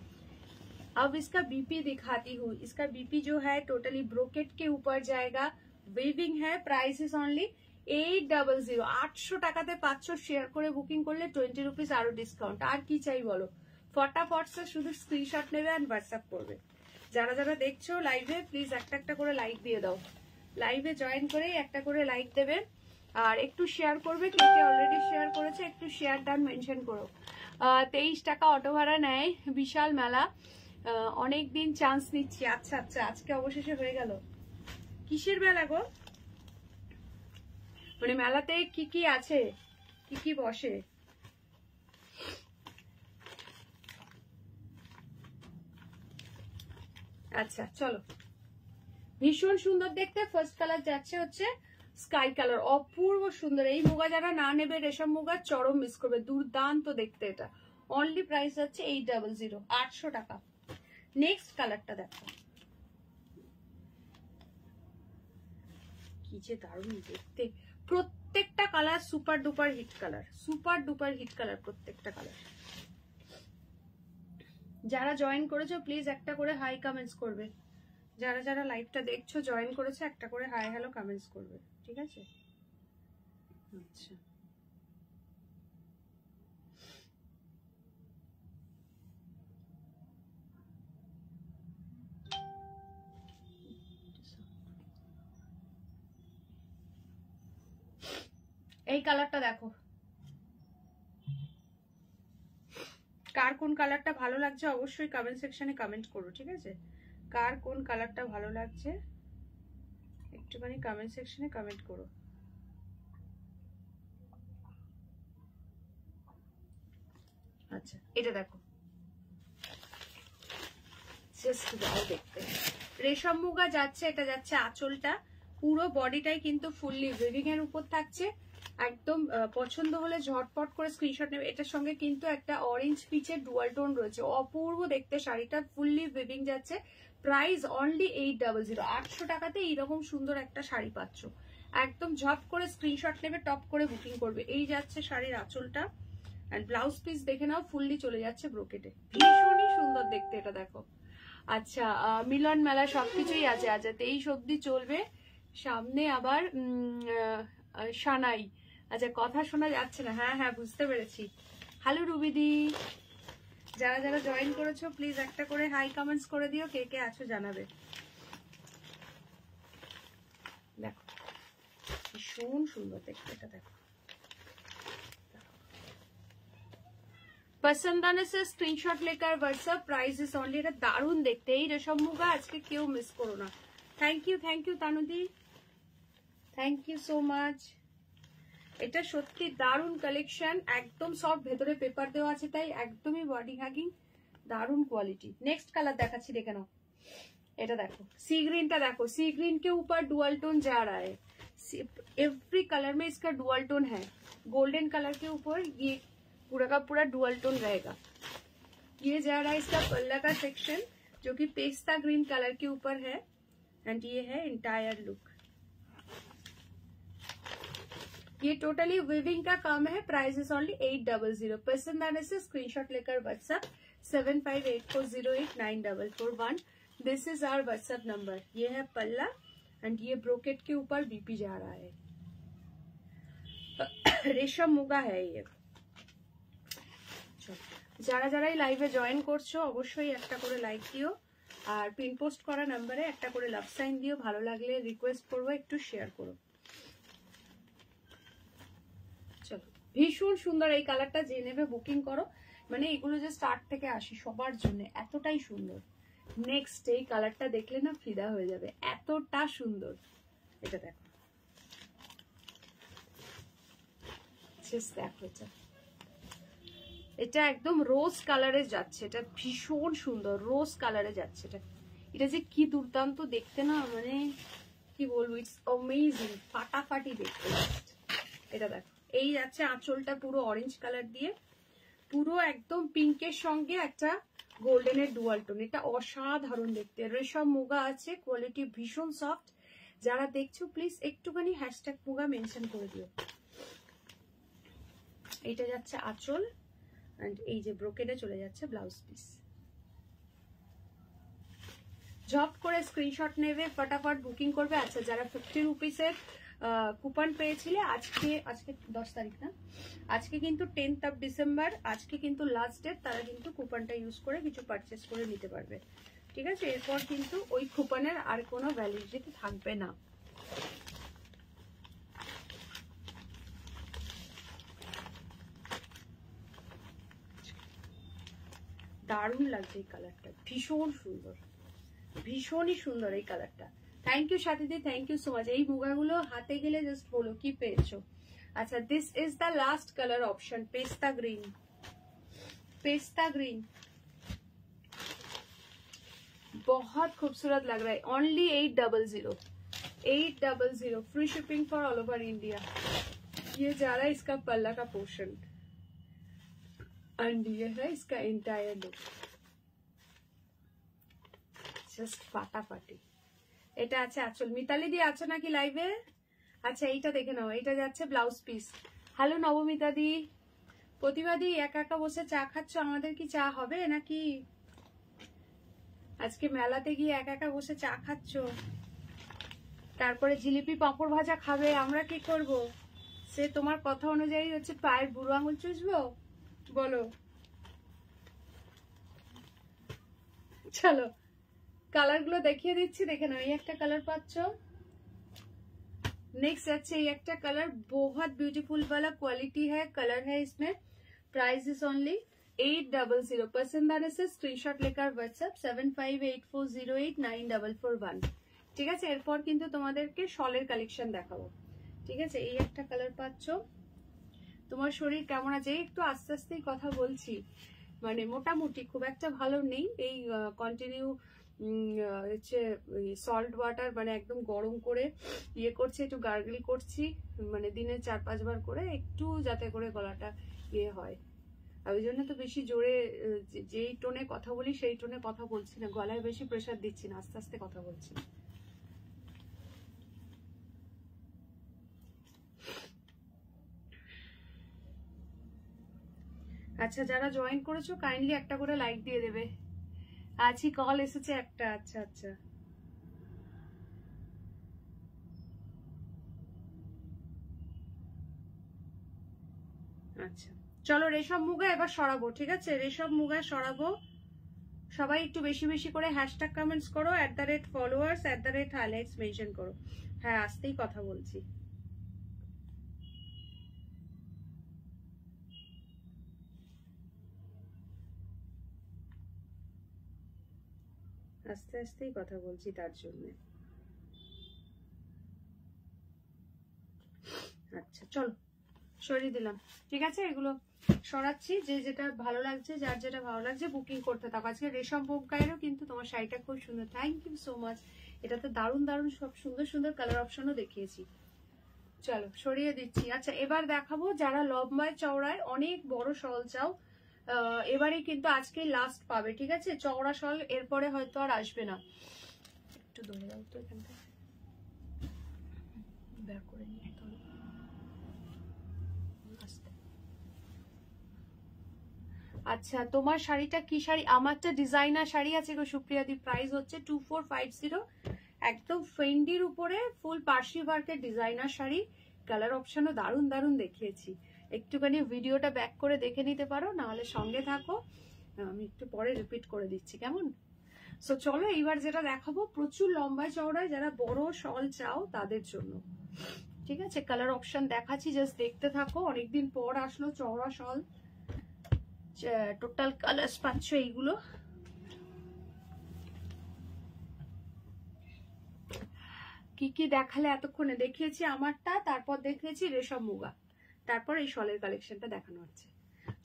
अब इसका बीपी दिखाती हूँ, इसका बीपी जो है टोटली ब्रोकेट के ऊपर जाएगा, वीविंग है। प्राइस इज ओनली 800, 800 টাকাতে 500 শেয়ার করে বুকিং করলে 20 রুপিস আরো ডিসকাউন্ট। আর কি চাই বলো? ফটাফট সে শুধু স্ক্রিনশট নেবে আর হোয়াটসঅ্যাপ করবে। যারা যারা দেখছো লাইভে প্লিজ একটা একটা করে লাইক দিয়ে দাও, লাইভে জয়েন করে একটা করে লাইক দেবে আর একটু শেয়ার করবে, কে কে অলরেডি শেয়ার করেছে একটু শেয়ার ডান মেনশন করো। 23 টাকা অটো ভাড়া নেয় বিশাল মেলা, অনেক দিন চান্স নিচ্ছি। আচ্ছা আচ্ছা আজকে অবশেষে হয়ে গেল। কিসের মেলা গো? মানে মেলাতে কি কি আছে, কি কি বসে? আচ্ছা চলো, ভীষণ সুন্দর দেখতে। ফার্স্ট কালার যাচ্ছে হচ্ছে স্কাই কালার, অপূর্ব সুন্দর। এই মুগা যারা না নেবে রেশম মুগা, চরম মিস করবে, দুর্দান্ত দেখতে, এটা অনলি প্রাইস যাচ্ছে 800, 800 টাকা। নেক্সট কালারটা দেখো, কি যে দারুণ দেখতে। প্রত্যেকটা colour super duper hit colour, super duper hit colour প্রত্যেকটা কালার। যারা জয়েন করেছো প্লিজ একটা করে হাই কমেন্টস করবে। যারা যারা লাইভটা দেখছো জয়েন করেছে একটা করে হাই হ্যালো কমেন্টস করবে, ঠিক আছে? আচ্ছা, এই কালারটা দেখো, কার কোন কালারটা ভালো লাগছে অবশ্যই কমেন্ট সেকশনে কমেন্ট করো, ঠিক আছে? কার কোন কালারটা ভালো লাগছে একটুখানি কমেন্ট সেকশনে কমেন্ট করো। আচ্ছা, এটা দেখো, জাস্ট দাও দেখতে। রেশম মুগা যাচ্ছে, এটা যাচ্ছে আঁচলটা, পুরো বডিটাই কিন্তু ফুললি উইভিং এর উপর থাকছে। একদম পছন্দ হলে ঝটপট করে স্ক্রিনশট নেবে। এটার সঙ্গে কিন্তু একটা অরেঞ্জ পিচের ডুয়াল টোন রয়েছে, অপূর্ব দেখতে শাড়িটা, ফুললি উইভিং যাচ্ছে। প্রাইস অনলি 800, 800 টাকাতে এইরকম সুন্দর একটা শাড়ি পাচ্ছ। একদম ঝপ করে স্ক্রিনশট নেবে, টপ করে বুকিং করবে। এই যাচ্ছে শাড়ির আঁচলটা, এন্ড ব্লাউজ পিস দেখে নাও, ফুললি চলে যাচ্ছে ব্রোকেটে, ভীষণই সুন্দর দেখতে। এটা দেখো। আচ্ছা, মিলন মেলা সবকিছুই আছে। আচ্ছা, 23 অব্দি চলবে, সামনে আবার সানাই। আচ্ছা, কথা শোনা যাচ্ছে না। হ্যাঁ হ্যাঁ, বুঝতে পেরেছি। হ্যালো রুবিদি, যারা যারা জয়েন করেছো প্লিজ একটা করে হাই কমেন্টস করে দিও, কে কে আছো জানাবে। দেখো ভীষণ সুন্দর দেখতে, এটা দেখো। पसंद आने से स्क्रीनशॉट लेकर व्हाट्सएप, प्राइस इज ओनली। এটা দারুণ দেখতে, এই রেশম মুগা আজকে কেউ মিস করো না। থ্যাংক ইউ তানুদি, থ্যাংক ইউ সো মাচ। এটা সত্যি দারুণ কালেকশন, একদম সফট, ভেতরে পেপার দেওয়া আছে তাই একদমই বডি হ্যাগিং, দারুণ কোয়ালিটি। নেক্সট কালার দেখাচ্ছি, দেখে নাও। এটা দেখো, सी ग्रीनটা देखो, सी ग्रीन के ऊपर डुअल टोन जा रहा है, एवरी कलर में इसका डुअल टोन है। गोल्डन कलर के ऊपर ये पूरा का पूरा डुअल टोन रहेगा। ये जा रहा है इसका पल्ला का सेक्शन, जो कि पेस्ता ग्रीन कलर के ऊपर है, एंड ये है इंटायर लुक। ये टोटली विविंग का काम है। Price is only 800। पसंद आने से स्क्रीनशॉट लेकर WhatsApp 7584089441। This is our WhatsApp number. ये है पल्ला, एंड ये ब्रोकेट के ऊपर बीपी जा रहा है, रेशम मुगा है ये। যারা যারাই লাইভে জয়েন করছো অবশ্যই একটা করে লাইক দিও, আর পিন পোস্ট করা নাম্বারে একটা করে লাভ সাইন দিও। ভালো লাগলে রিকোয়েস্ট করবো একটু শেয়ার করো। চলো, ভীষণ সুন্দর এই কালারটা, যে নেবে বুকিং করো। মানে এগুলো যে স্টার্ট থেকে আসি সবার জন্য, এতটাই সুন্দর। নেক্সট এই কালারটা দেখলে না ফিদা হয়ে যাবে, এতটা সুন্দর। এটা দেখো, দেখো এটা একদম রোজ কালারে যাচ্ছে, এটা ভীষণ সুন্দর রোজ কালারে যাচ্ছে। এটা যে কি দুর্দান্ত দেখতে না, মানে কি বলবো, ইটস অ্যামেজিং, ফাটাফাটি দেখতে। এটা দেখো, এই যাচ্ছে আঁচলটা পুরো অরেঞ্জ কালার দিয়ে, পুরো একদম পিঙ্কের সঙ্গে একটা গোল্ডেনের ডুয়াল টোন। এটা অসাধারণ দেখতে, রেশম মুগা আছে, কোয়ালিটি ভীষণ সফট। যারা দেখছো প্লিজ একটুখানি হ্যাশট্যাগ মুগা মেনশন করে দিও। এটা যাচ্ছে আঁচল, এন্ড এই যে ব্রোকেডে চলে যাচ্ছে ব্লাউজ পিস। ঝপ করে স্ক্রিনশট নেবে, ফটাফট বুকিং করবে। আচ্ছা, যারা 50 রুপিসের কুপন পেয়েছিলে, আজকে 10 তারিখ না, আজকে কিন্তু 10th of December, আজকে কিন্তু লাস্ট ডেট, তারা কিন্তু কুপনটা ইউজ করে কিছু পারচেস করে নিতে পারবে, ঠিক আছে? এরপর কিন্তু ওই কুপনের আর কোনো ভ্যালিডিটি থাকবে না। দারুণ লাগছে এই কালারটা, ভীষণ সুন্দর, ভীষণই সুন্দর এই কালারটা। থ্যাংক ইউ সাথীদি, থ্যাংক ইউ সো মাচ। এই মুগাগুলো হাতে গেলে জাস্ট বলো কি পেয়েছো। अच्छा, this is the last colour option, pista green. Pista green बहुत खूबसूरत लग रहा है। Only 800, 800 free shipping for all over India. ये जा रहा है इसका पल्ला का पोर्शन। एंड ये है इसका एंटायर लुक, জাস্ট ফাটাফাটি। এটা আছে আঁচল। মিতালি দি আছো নাকি লাইভে? আচ্ছা এইটা দেখে নাও, এটা যাচ্ছে ব্লাউজ পিস। হ্যালো নবমিতা দি, প্রতিভা দি, একা একা বসে চা খাচ্ছ, আমাদের কি চা হবে নাকি? আজকে মেলাতে গিয়ে একা একা বসে চা খাচ্ছ, তারপরে জিলিপি পাঁপড় ভাজা খাবে, আমরা কি করব? সে তোমার কথা অনুযায়ী হচ্ছে পায়ের বুড়ো আঙুল চুষবো? বলো। চলো কালার গুলো দেখিয়ে দিচ্ছি, দেখে নাও। এই একটা কালার পাচ্ছ, नेक्स्ट যাচ্ছে এই একটা কালার, बहुत ब्यूटीफुल वाला क्वालिटी है, कलर है इसमें, प्राइस इज ओनली 800। पसंद आने से स्क्रीनशॉट लेकर व्हाट्सएप 7584089441। ঠিক আছে, এরপর কিন্তু তোমাদেরকে শলের কালেকশন দেখাবো। ঠিক আছে, এই একটা কালার পাচ্ছ। তোমার শরীর কেমন আছে? একটু আস্তে আস্তেই কথা বলছি, মানে মোটামুটি খুব একটা ভালো নেই। এই কন্টিনিউ হচ্ছে সল্ট ওয়াটার মানে একদম গরম করে ইয়ে করছি, একটু গার্গল করছি, মানে দিনে 4-5 বার করে, একটু যাতে করে গলাটা ইয়ে হয়। আর ওই জন্য তো বেশি জোরে যেই টোনে কথা বলি সেই টোনে কথা বলছি না, গলায় বেশি প্রেশার দিচ্ছি না, আস্তে আস্তে কথা বলছি। আচ্ছা যারা জয়েন করেছো কাইন্ডলি একটা করে লাইক দিয়ে দেবে। আজই কল এসেছে একটা। আচ্ছা আচ্ছা, আচ্ছা চলো রেশম মুগা এবার সরাবো। ঠিক আছে, রেশম মুগা সরাবো। সবাই একটু বেশি বেশি করে হ্যাশট্যাগ কমেন্টস করো, @followers @highlights মেনশন করো। হ্যাঁ আস্তেই কথা বলছি। আস্তে আস্তেই কথা বলছি তার জন্য। আচ্ছা চলো সরিয়ে দিলাম। ঠিক আছে, এগুলো সরাচ্ছি। যে যেটা ভালো লাগছে, যার যেটা ভালো লাগছে বুকিং করতে থাকো। আজকে রেশম বোমকায়েরও কিন্তু তোমার শাড়িটা খুব সুন্দর, থ্যাংক ইউ সো মাচ। এটাতে দারুণ দারুণ সব সুন্দর সুন্দর কালার অপশনও দেখিয়েছি। চলো সরিয়ে দিচ্ছি। আচ্ছা এবার দেখাবো যারা লম্বায় চওড়ায় অনেক বড় শল চাও, এবারে কিন্তু আজকে লাস্ট পাবে। ঠিক আছে, চওড়া শল এরপরে হয়তো আর আসবে না। একটু ধরে দাও তো এখানটা, বের করে নিয়ে আচ্ছা তোমার শাড়িটা কি শাড়ি? আমারটা ডিজাইনার শাড়ি আছে গো সুপ্রিয়া দি, প্রাইস হচ্ছে 2450। একদম ফেন্ডির উপরে ফুল পার্সি ওয়ার্কের ডিজাইনার শাড়ি, কালার অপশনও দারুণ দারুণ দেখিয়েছি। একটুখানি ভিডিওটা ব্যাক করে দেখে নিতে পারো, নাহলে সঙ্গে থাকো, আমি একটু পরে রিপিট করে দিচ্ছি কেমন। সো চলো এইবার যেটা দেখাবো প্রচুর লম্বায় চওড়ায় যারা বড় শল চাও তাদের জন্য। ঠিক আছে, কালার অপশন দেখাচ্ছি, জাস্ট দেখতে থাকো। অনেকদিন পর আসলো চওড়া শল, টোটাল কালার পাচ্ছ এইগুলো। কি কি দেখালে এতক্ষণে? দেখিয়েছি আমারটা, তারপর দেখিয়েছি রেশম মুগা, তারপর এই শলের কালেকশনটা দেখানো হচ্ছে।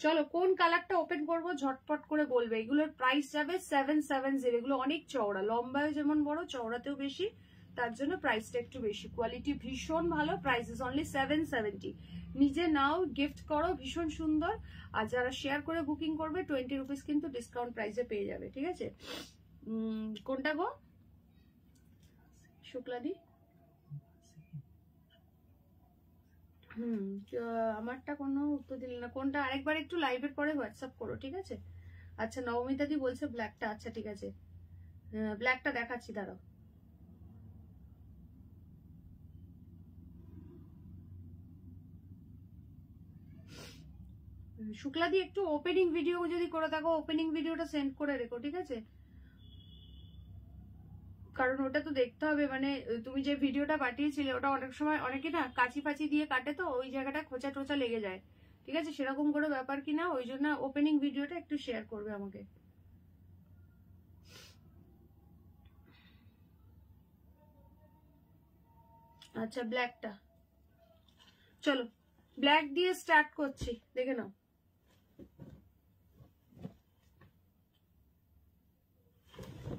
চলো কোন কালারটা ওপেন করব ঝটপট করে বলবে। এগুলোর প্রাইস যাবে 770। এগুলো অনেক চওড়া, লম্বায় যেমন বড় চওড়াতেও বেশি, তার জন্য প্রাইসটা একটু বেশি। কোয়ালিটি ভীষণ ভালো, প্রাইস ইজ অনলি 770। নিজে নাও, গিফট করো, ভীষণ সুন্দর। আর যারা শেয়ার করে বুকিং করবে 20 রুপিস কিন্তু ডিসকাউন্ট প্রাইসে পেয়ে যাবে। ঠিক আছে, কোনটা গো শুক্লাদি? আমারটা কোনো উত্তর দিল না। কোনটা? আরেকবার একটু লাইভের পরে হোয়াটসঅ্যাপ করো। ঠিক আছে, আচ্ছা নবমিতা দি বলছে ব্ল্যাকটা। আচ্ছা ঠিক আছে, ব্ল্যাকটা দেখাচ্ছি, দাঁড়াও। শুক্লাদি একটু ওপেনিং ভিডিও যদি করে থাকো, ওপেনিং ভিডিওটা সেন্ড করে রেখো। ঠিক আছে, কারণ ওটা তো দেখতে হবে, মানে তুমি যে ভিডিওটা পাঠিয়েছিলে ওটা অনেক সময় অনেকে না কাঁচি ফাঁচি দিয়ে কাটে, তো ওই জায়গাটা খোঁচা টোচা লেগে যায়। ঠিক আছে, সেরকম করে ব্যাপার কিনা, ওই জন্য ওপেনিং ভিডিওটা একটু শেয়ার করবে আমাকে। আচ্ছা ব্ল্যাকটা, চলো ব্ল্যাক দিয়ে স্টার্ট করছি, দেখে নাও।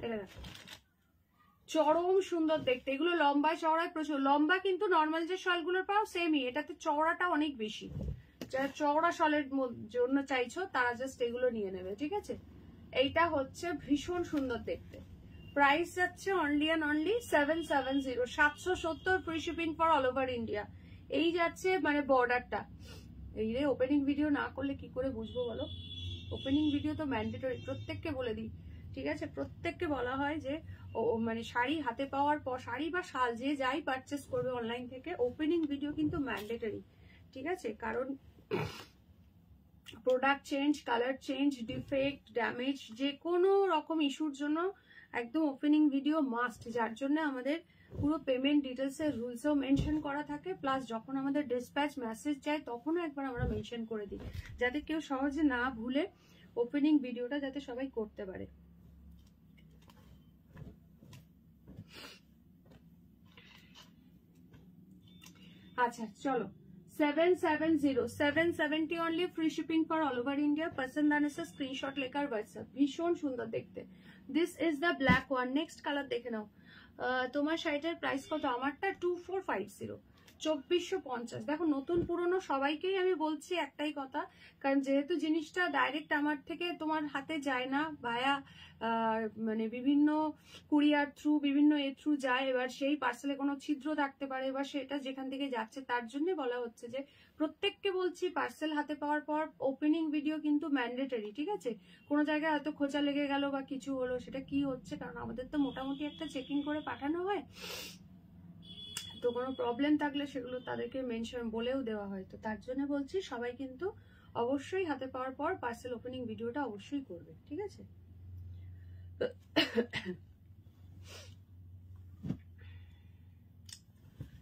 এটা দেখো চরম সুন্দর দেখতে। এগুলো লম্বায় চওড়ায় প্রচুর লম্বা, কিন্তু নর্মাল যে শলগুলোর পাও সেমই, এটাতে চওড়াটা অনেক বেশি। যারা চওড়া শলের জন্য চাইছো তারা জাস্ট এগুলো নিয়ে নেবে, ঠিক আছে। এইটা হচ্ছে ভীষণ সুন্দর দেখতে, প্রাইস যাচ্ছে only and only 770, 770 free shipping for all over India. এই যাচ্ছে মানে বর্ডারটা। এই রে ওপেনিং ভিডিও না করলে কি করে বুঝবো বলো, ওপেনিং ভিডিও তো ম্যান্ডেটরি, প্রত্যেককে বলে দিই, ঠিক আছে। প্রত্যেককে বলা হয় যে ও মানে শাড়ি হাতে পাওয়ার পর, শাড়ি বা শাল যে যাই পারচেস করবে অনলাইন থেকে, ওপেনিং ভিডিও কিন্তু ম্যান্ডেটরি, ঠিক আছে। কারণ product change, colour change, defect, damage, যে কোনো রকম ইস্যুর জন্য একদম ওপেনিং ভিডিও মাস্ট, যার জন্য আমাদের পুরো পেমেন্ট ডিটেলসের রুলসও মেনশন করা থাকে, প্লাস যখন আমাদের ডিসপ্যাচ মেসেজ যায় তখনও একবার আমরা মেনশন করে দিই, যাতে কেউ সহজে না ভুলে ওপেনিং ভিডিওটা যাতে সবাই করতে পারে। আচ্ছা চলো 770, 770 only, free shipping for all over India। पसंद आने से स्क्रीनशॉट लेकर व्हाट्सएप। भीषण सुंदर देखते। This is the black one. Next colour দেখে নাও। তোমার শাড়িটার প্রাইস কত? আমারটা 2450, 2450। দেখো নতুন পুরনো সবাইকেই আমি বলছি একটাই কথা, কারণ যেহেতু জিনিসটা ডাইরেক্ট আমার থেকে তোমার হাতে যায় না, ভায়া মানে বিভিন্ন কুরিয়ার থ্রু, বিভিন্ন থ্রু যায়, এবার সেই পার্সেলে কোনো ছিদ্র থাকতে পারে, এবার সেটা যেখান থেকে যাচ্ছে তার জন্য বলা হচ্ছে যে প্রত্যেককে বলছি পার্সেল হাতে পাওয়ার পর ওপেনিং ভিডিও কিন্তু ম্যান্ডেটরি, ঠিক আছে। কোনো জায়গায় হয়তো খোঁচা লেগে গেল বা কিছু হলো, সেটা কি হচ্ছে, কারণ আমাদের তো মোটামুটি একটা চেকিং করে পাঠানো হয়, তো কোনো প্রবলেম থাকলে সেগুলো তাদেরকে মেনশন বলেও দেওয়া হয়, তো তার জন্য বলছি সবাই কিন্তু অবশ্যই হাতে পাওয়ার পর পার্সেল ওপেনিং ভিডিওটা অবশ্যই করবে, ঠিক আছে।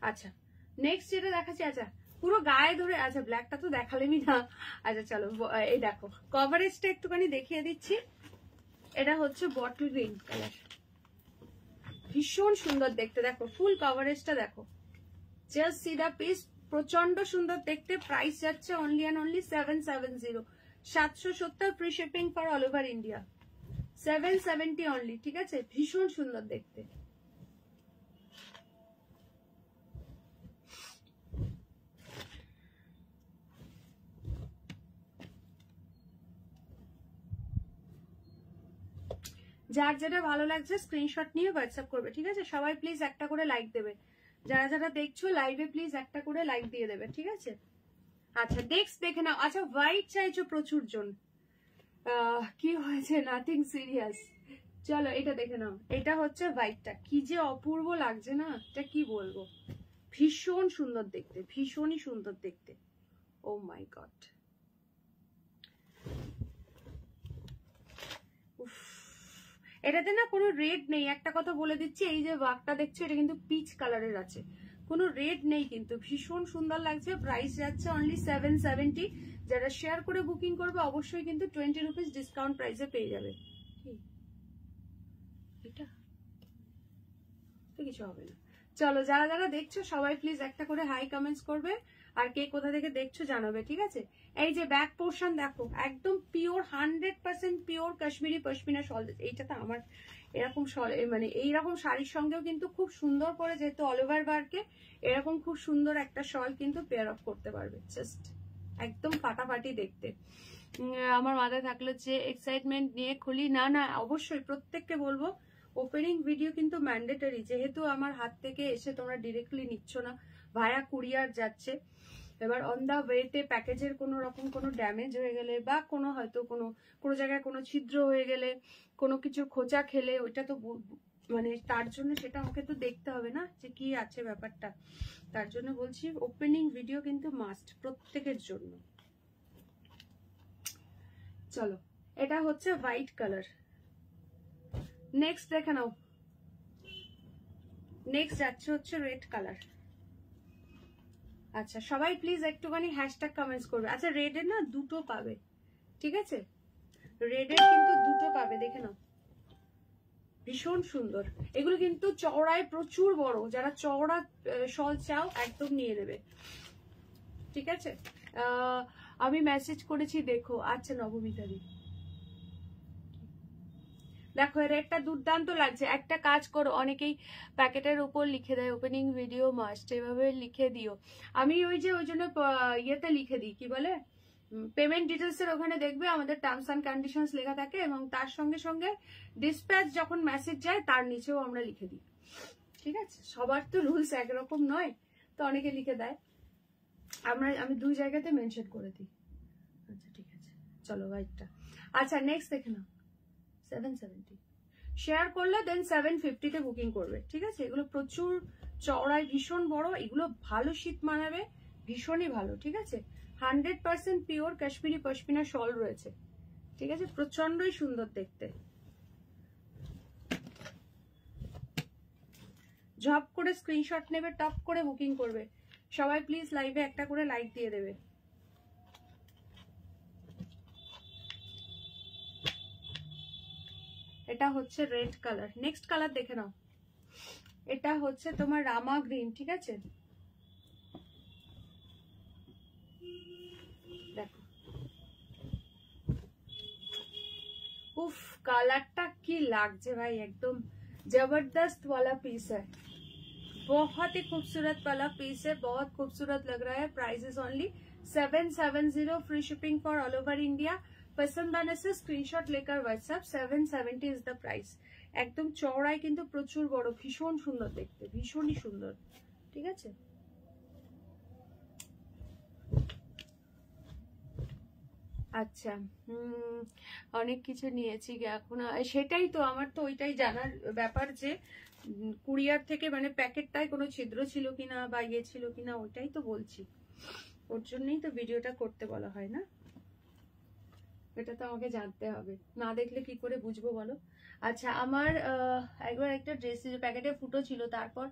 আচ্ছা নেক্সট যেটা দেখাচ্ছি, আচ্ছা পুরো গায়ে ধরে, আচ্ছা ব্ল্যাকটা তো দেখালেনি না, আচ্ছা চলো এই দেখো কভারেজটা একটুখানি দেখিয়ে দিচ্ছি। এটা হচ্ছে বটল গ্রিন কালার, ভীষণ সুন্দর দেখতে, দেখো ফুল কভারেজটা দেখো, জাস্ট সি দা পিস, প্রচন্ড সুন্দর দেখতে। প্রাইস যাচ্ছে only and only 770, 770 free shipping for all over India, 770 only, ঠিক আছে। ভীষণ সুন্দর দেখতে। যার যেটা ভালো লাগছে স্ক্রিনশট নিয়ে হোয়াটসঅ্যাপ করবে, ঠিক আছে। সবাই প্লিজ একটা করে লাইক দেবে, যারা যারা দেখছো লাইভে প্লিজ একটা করে লাইক দিয়ে দেবে, ঠিক আছে। আচ্ছা নেক্সট দেখে নাও। আচ্ছা হোয়াইট চাইছো প্রচুর জন, কি হয়েছে? Nothing serious. চলো এটা দেখে নাও, এটা হচ্ছে হোয়াইটটা, কি যে অপূর্ব লাগছে না, এটা কি বলবো, ভীষণ সুন্দর দেখতে, ভীষণই সুন্দর দেখতে। ও মাই গড, এটাতে না কোনো রেড নেই, একটা কথা বলে দিচ্ছি, এই যে ওয়ার্কটা দেখছো এটা কিন্তু পিচ কালারের আছে, কোনো রেড নেই কিন্তু, ভীষণ সুন্দর লাগছে। প্রাইস যাচ্ছে অনলি 770। যারা শেয়ার করে বুকিং করবে অবশ্যই কিন্তু 20 রুপিস ডিসকাউন্ট প্রাইসে পেয়ে যাবে। এটা তো কিছু হবে না। চলো যারা যারা দেখছো সবাই প্লিজ একটা করে হাই কমেন্টস করবে, আর কে কোথা থেকে দেখছো জানাবে, ঠিক আছে। এই যে ব্যাক পোর্শন দেখো, একদম পিওর 100% পিওর কাশ্মীরি পশমিনা শল। এইটা তো আমার এরকম শল, মানে এইরকম শাড়ির সঙ্গেও কিন্তু খুব সুন্দর করে, যেহেতু অল ওভার ওয়ার্কে, এরকম খুব সুন্দর একটা শল কিন্তু পেয়ার অফ করতে পারবে, জাস্ট একদম ফাটাফাটি দেখতে। আমার মাথায় থাকলো যে এক্সাইটমেন্ট নিয়ে খুলি, না না অবশ্যই প্রত্যেককে বলবো ওপেনিং ভিডিও কিন্তু ম্যান্ডেটরি, যেহেতু আমার হাত থেকে এসে তোমরা ডিরেক্টলি নিচ্ছ না, ভায়া কুরিয়ার যাচ্ছে। এবার অন দা ওয়েতে প্যাকেজের কোনো রকম কোনো ড্যামেজ হয়ে গেলে, বা কোনো হয়তো কোনো জায়গায় কোনো ছিদ্র হয়ে গেলে, কোনো কিছু খোঁচা খেলে, ওইটা তো মানে তার জন্য সেটা আমাকে তো দেখতে হবে না যে কি আছে ব্যাপারটা, তার জন্য বলছি ওপেনিং ভিডিও কিন্তু মাস্ট প্রত্যেকের জন্য। চলো এটা হচ্ছে হোয়াইট কালার। নেক্সট দেখে নাও, নেক্সট যাচ্ছে হচ্ছে রেড কালার। আচ্ছা সবাই প্লিজ একটুখানি হ্যাশট্যাগ কমেন্টস করবে। আচ্ছা রেডের না দুটো পাবে, ঠিক আছে, রেডের কিন্তু দুটো পাবে, দেখে নাও, ভীষণ সুন্দর। এগুলো কিন্তু চওড়ায় প্রচুর বড়, যারা চওড়া শল চাও একদম নিয়ে নেবে, ঠিক আছে। আমি মেসেজ করেছি দেখো। আচ্ছা নবমিতাদি দেখো রেটটা দুর্দান্ত লাগছে। একটা কাজ করো, অনেকেই প্যাকেটের উপর লিখে দেয় ওপেনিং ভিডিও মাস্ট, এভাবে লিখে দিও। আমি ওই জন্য ইয়েতে লিখে দিই, কি বলে, পেমেন্ট ডিটেলস এর ওখানে দেখবে আমাদের টার্মস অ্যান্ড কন্ডিশনস লেখা থাকে, এবং তার সঙ্গে সঙ্গে ডিসপ্যাচ যখন মেসেজ যায় তার নিচেও আমরা লিখে দিই। ঠিক আছে, সবার তো রুলস একরকম নয়, তো অনেকে লিখে দেয়, আমি 2 জায়গাতে মেনশন করে দিই। আচ্ছা ঠিক আছে, চলো হোয়াইটটা। আচ্ছা নেক্সট দেখে নাও, 770 শেয়ার করলে দেন 750 তে বুকিং করবে। ঠিক আছে, এগুলো প্রচুর চওড়ায়, ভীষণ বড়, এগুলো ভালো শীত মানাবে, ভীষণই ভালো। ঠিক আছে, 100% পিওর কাশ্মীরি পশমিনা শল রয়েছে। ঠিক আছে, প্রচন্ডই সুন্দর দেখতে। ঝপ করে স্ক্রিনশট নেবে, টপ করে বুকিং করবে। সবাই প্লিজ লাইভে একটা করে লাইক দিয়ে দেবে। এটা হচ্ছে রেড কালার। নেক্সট কালার দেখে নাও, এটা হচ্ছে তোমার রামা গ্রিন। ঠিক আছে, দেখো उफ কালারটা কি লাগছে ভাই, একদম जबरदस्त वाला पीस है, बहुत ही खूबसूरत वाला पीस है, बहुत खूबसूरत लग रहा है। Price is only 770, free shipping for all over India. पसंद आने से स्क्रीनशॉट लेकर व्हाट्सएप, 770 इज द प्राइस। একদম চওড়ায় কিন্তু প্রচুর বড়, ভীষণ সুন্দর দেখতে, ভীষণই সুন্দর। ঠিক আছে, আচ্ছা অনেক কিছু নিয়েছি এখন, সেটাই তো আমার তো ওইটাই জানার ব্যাপার যে কুরিয়ার থেকে মানে প্যাকেটটায় কোনো ছিদ্র ছিল কিনা বা ইয়ে ছিল কিনা, ওইটাই তো বলছি, ওর জন্যই তো ভিডিওটা করতে বলা হয় না, এটা তো আমাকে জানতে হবে, না দেখলে কি করে বুঝবো বলো। আচ্ছা আমার একবার একটা ড্রেসের প্যাকেটে ফুটো ছিল, তারপর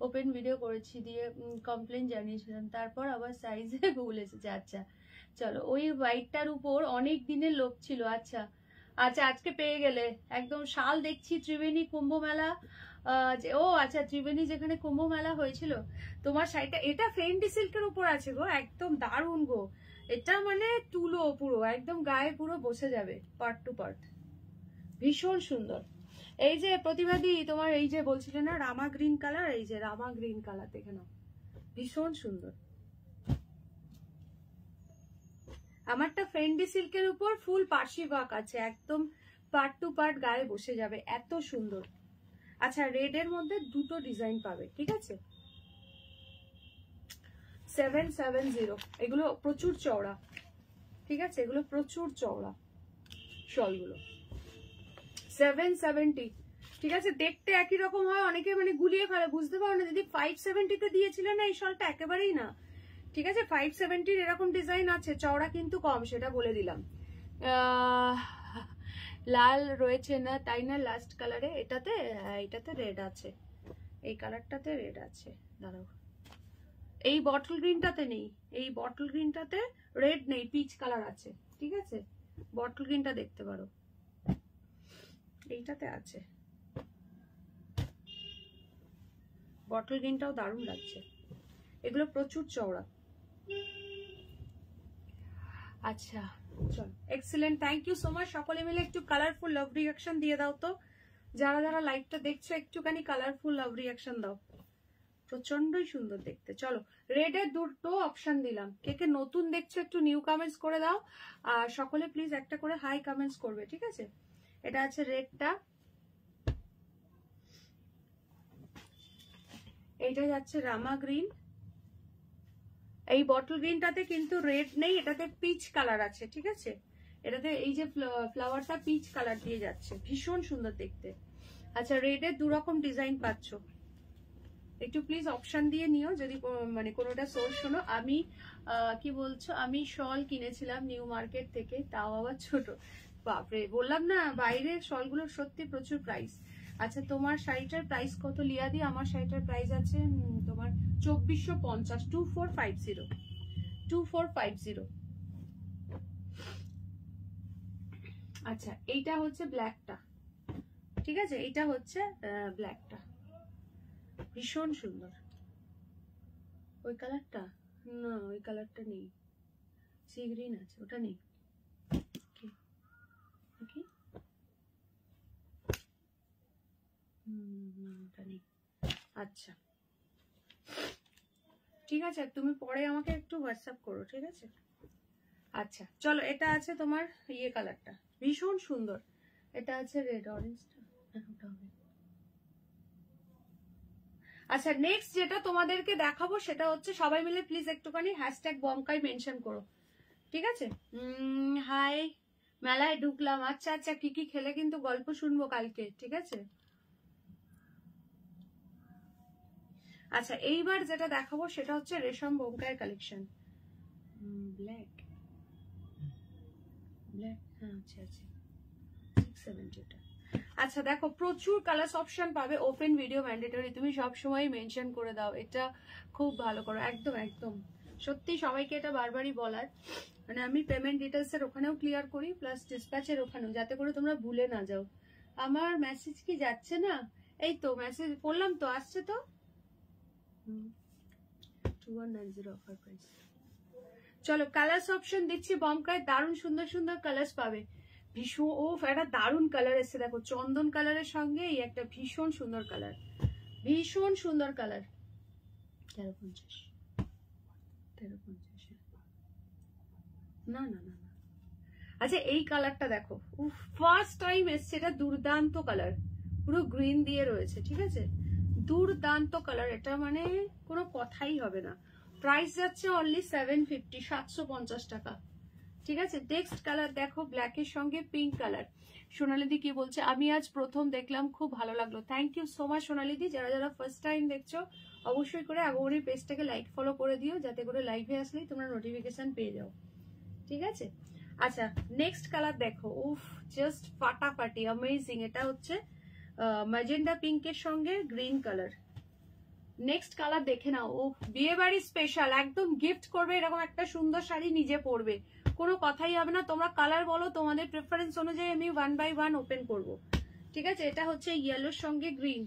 ওপেন ভিডিও করেছি, দিয়ে কমপ্লেন জানিয়েছিলাম, তারপর আবার সাইজে ভুল এসেছে। আচ্ছা চলো, ওই হোয়াইটটার উপর অনেক দিনের লোভ ছিল। আচ্ছা আচ্ছা, আজকে পেয়ে গেলে একদম শাল দেখছি, ত্রিবেণী কুম্ভ মেলা, ও আচ্ছা ত্রিবেণী যেখানে কুম্ভ মেলা হয়েছিল, তোমার শাড়িটা, এটা ফেন্ডি সিল্কের উপর আছে গো, একদম দারুণ গো, এটা মানে তুলো পুরো একদম গায়ে পুরো বসে যাবে পার্ট টু পার্ট, ভীষণ সুন্দর। এই যে প্রতিবাদী, তোমার এই যে বলছিলে না রামা গ্রিন কালার, এই যে রামা গ্রিন কালার দেখে নাও, ভীষণ সুন্দর। আমারটা ফেন্ডি সিল্কের উপর ফুল পার্সি ওয়ার্ক আছে, একদম পার্ট টু পার্ট গায়ে বসে যাবে, এত সুন্দর। আচ্ছা রেড এর মধ্যে দুটো ডিজাইন পাবে। ঠিক আছে, 770, এগুলো প্রচুর চওড়া। ঠিক আছে, এগুলো প্রচুর চওড়া শলগুলো, 770। ঠিক আছে, দেখতে একই রকম হয়, অনেকে মানে গুলিয়ে ফেলে, বুঝতে পারো না দিদি 570 তে দিয়েছিলেন না এই শলটা, একেবারেই না। ঠিক আছে, 570 এরকম ডিজাইন আছে, চওড়া কিন্তু কম, সেটা বলে দিলাম। লাল রয়েছে না তাই না লাস্ট কালারে, এটাতে এটাতে রেড আছে, এই কালারটাতে রেড আছে, দাঁড়াও, এই বটল গ্রিনটাতে নেই, এই বটল গ্রিনটাতে রেড নেই, পিচ কালার আছে। ঠিক আছে, বটল গ্রিনটা দেখতে পারো, এইটাতে আছে, বটল গ্রিনটাও দারুণ লাগছে, এগুলো প্রচুর চওড়া। আচ্ছা চলো, excellent, thank you so much. সকলে মিলে একটু কালারফুল লাভ রিঅ্যাকশন দিয়ে দাও তো, যারা যারা লাইভটা দেখছো একটুখানি কালারফুল লাভ রিঅ্যাকশন দাও, প্রচন্ডই সুন্দর দেখতে। চলো রেড এর দুটো অপশন দিলাম, কে কে নতুন দেখছো একটু নিউ কমেন্টস করে দাও, আর সকলে প্লিজ একটা করে হাই কমেন্টস করবে। ঠিক আছে, এটা আছে রেডটা, এইটা যাচ্ছে রামা গ্রিন, এই বটল গ্রিনটাতে কিন্তু রেড নেই, এটাতে পিচ কালার আছে। ঠিক আছে, এটাতে এই যে ফ্লাওয়ারটা পিচ কালার দিয়ে যাচ্ছে, ভীষণ সুন্দর দেখতে। আচ্ছা রেড এর 2 রকম ডিজাইন পাচ্ছ, একটু প্লিজ অপশন দিয়ে নিও যদি মানে কোনোটা সোর্স শোনো। আমি কি বলছো, আমি শল কিনেছিলাম নিউ মার্কেট থেকে, তাও আবার ছোট, বাপরে বললাম না বাইরের শলগুলোর সত্যি প্রচুর প্রাইস। আচ্ছা তোমার শাড়িটার প্রাইস কত লিয়াদি? আমার শাড়িটার প্রাইস আছে তোমার 2450, 2450, 2450। আচ্ছা এইটা হচ্ছে ব্ল্যাকটা, ঠিক আছে, এইটা হচ্ছে ব্ল্যাকটা, ভীষণ সুন্দর। ওই কালারটা না, ওই কালারটা নেই, সি গ্রিন আছে, ওটা নেই। আচ্ছা ঠিক আছে, তুমি পরে আমাকে একটু হোয়াটসঅ্যাপ করো, ঠিক আছে? আচ্ছা চলো, এটা আছে তোমার ইয়ে কালারটা, ভীষণ সুন্দর। এটা আছে রেড অরেঞ্জটা। আচ্ছা নেক্সট যেটা তোমাদেরকে দেখাবো সেটা হচ্ছে, সবাই মিলে প্লিজ একটুখানি হ্যাশট্যাগ বমকাই মেনশন করো, ঠিক আছে? হাই, মেলায় ঢুকলাম। আচ্ছা আচ্ছা, কি কি খেলে কিন্তু গল্প শুনবো কালকে, ঠিক আছে? আচ্ছা এইবার যেটা দেখাবো সেটা হচ্ছে রেশম বোমকাইয়ের কালেকশন। ব্ল্যাক ব্ল্যাক, হ্যাঁ আচ্ছা আচ্ছা 670টা। আচ্ছা দেখো, প্রচুর কালার্স অপশন পাবে। ওপেন ভিডিও ম্যান্ডেটরি, তুমি সব সময় মেনশন করে দাও, এটা খুব ভালো করো। একদম একদম সত্যি, সবাইকে এটা বারবারই বলার, মানে আমি পেমেন্ট ডিটেলস এর ওখানেও ক্লিয়ার করি, প্লাস ডিসপ্যাচের ওখানেও, যাতে করে তোমরা ভুলে না যাও। আমার মেসেজ কি যাচ্ছে না? এই তো মেসেজ পড়লাম তো, আসছে তো। 2190 অফার প্রাইস। চলো কালার্স অপশন দিচ্ছি বমকায়, দারুণ সুন্দর সুন্দর কালার্স পাবে। ভীষণ ও একটা দারুণ কালার এসছে দেখো, চন্দন কালারের সঙ্গে এই একটা ভীষণ সুন্দর কালার, ভীষণ সুন্দর কালার। 1350 1350 না না না না। আচ্ছা এই কালারটা দেখো, ফার্স্ট টাইম এসছে, এটা দুর্দান্ত কালার, পুরো গ্রিন দিয়ে রয়েছে, ঠিক আছে? দুর্দান্ত কালার, এটা মানে কোনো কথাই হবে না। প্রাইস যাচ্ছে অনলি 750, 750 টাকা, ঠিক আছে? নেক্সট কালার দেখো, ব্ল্যাকের সঙ্গে পিঙ্ক কালার। সোনালিদি কি বলছে? আমি আজ প্রথম দেখলাম, খুব ভালো লাগলো। থ্যাংক ইউ সো মাচ সোনালিদি। যারা যারা ফার্স্ট টাইম দেখছো অবশ্যই করে আগমনীর পেজটাকে লাইক ফলো করে দিও, যাতে করে লাইভে আসলেই তোমরা নোটিফিকেশন পেয়ে যাও, ঠিক আছে? আচ্ছা নেক্সট কালার দেখো, উফ জাস্ট ফাটাফাটি অ্যামেজিং। এটা হচ্ছে ম্যাজেন্ডা পিঙ্কের সঙ্গে গ্রিন কালার। নেক্সট কালার দেখে নাও, ও বিয়ে বাড়ি স্পেশাল, একদম গিফট করবে এরকম একটা সুন্দর শাড়ি, নিজে পরবে, কোনো কথাই হবে না। তোমরা কালার বলো, তোমাদের প্রেফারেন্স অনুযায়ী আমি 1 বাই 1 ওপেন করব, ঠিক আছে? এটা হচ্ছে ইয়েলোর সঙ্গে গ্রিন।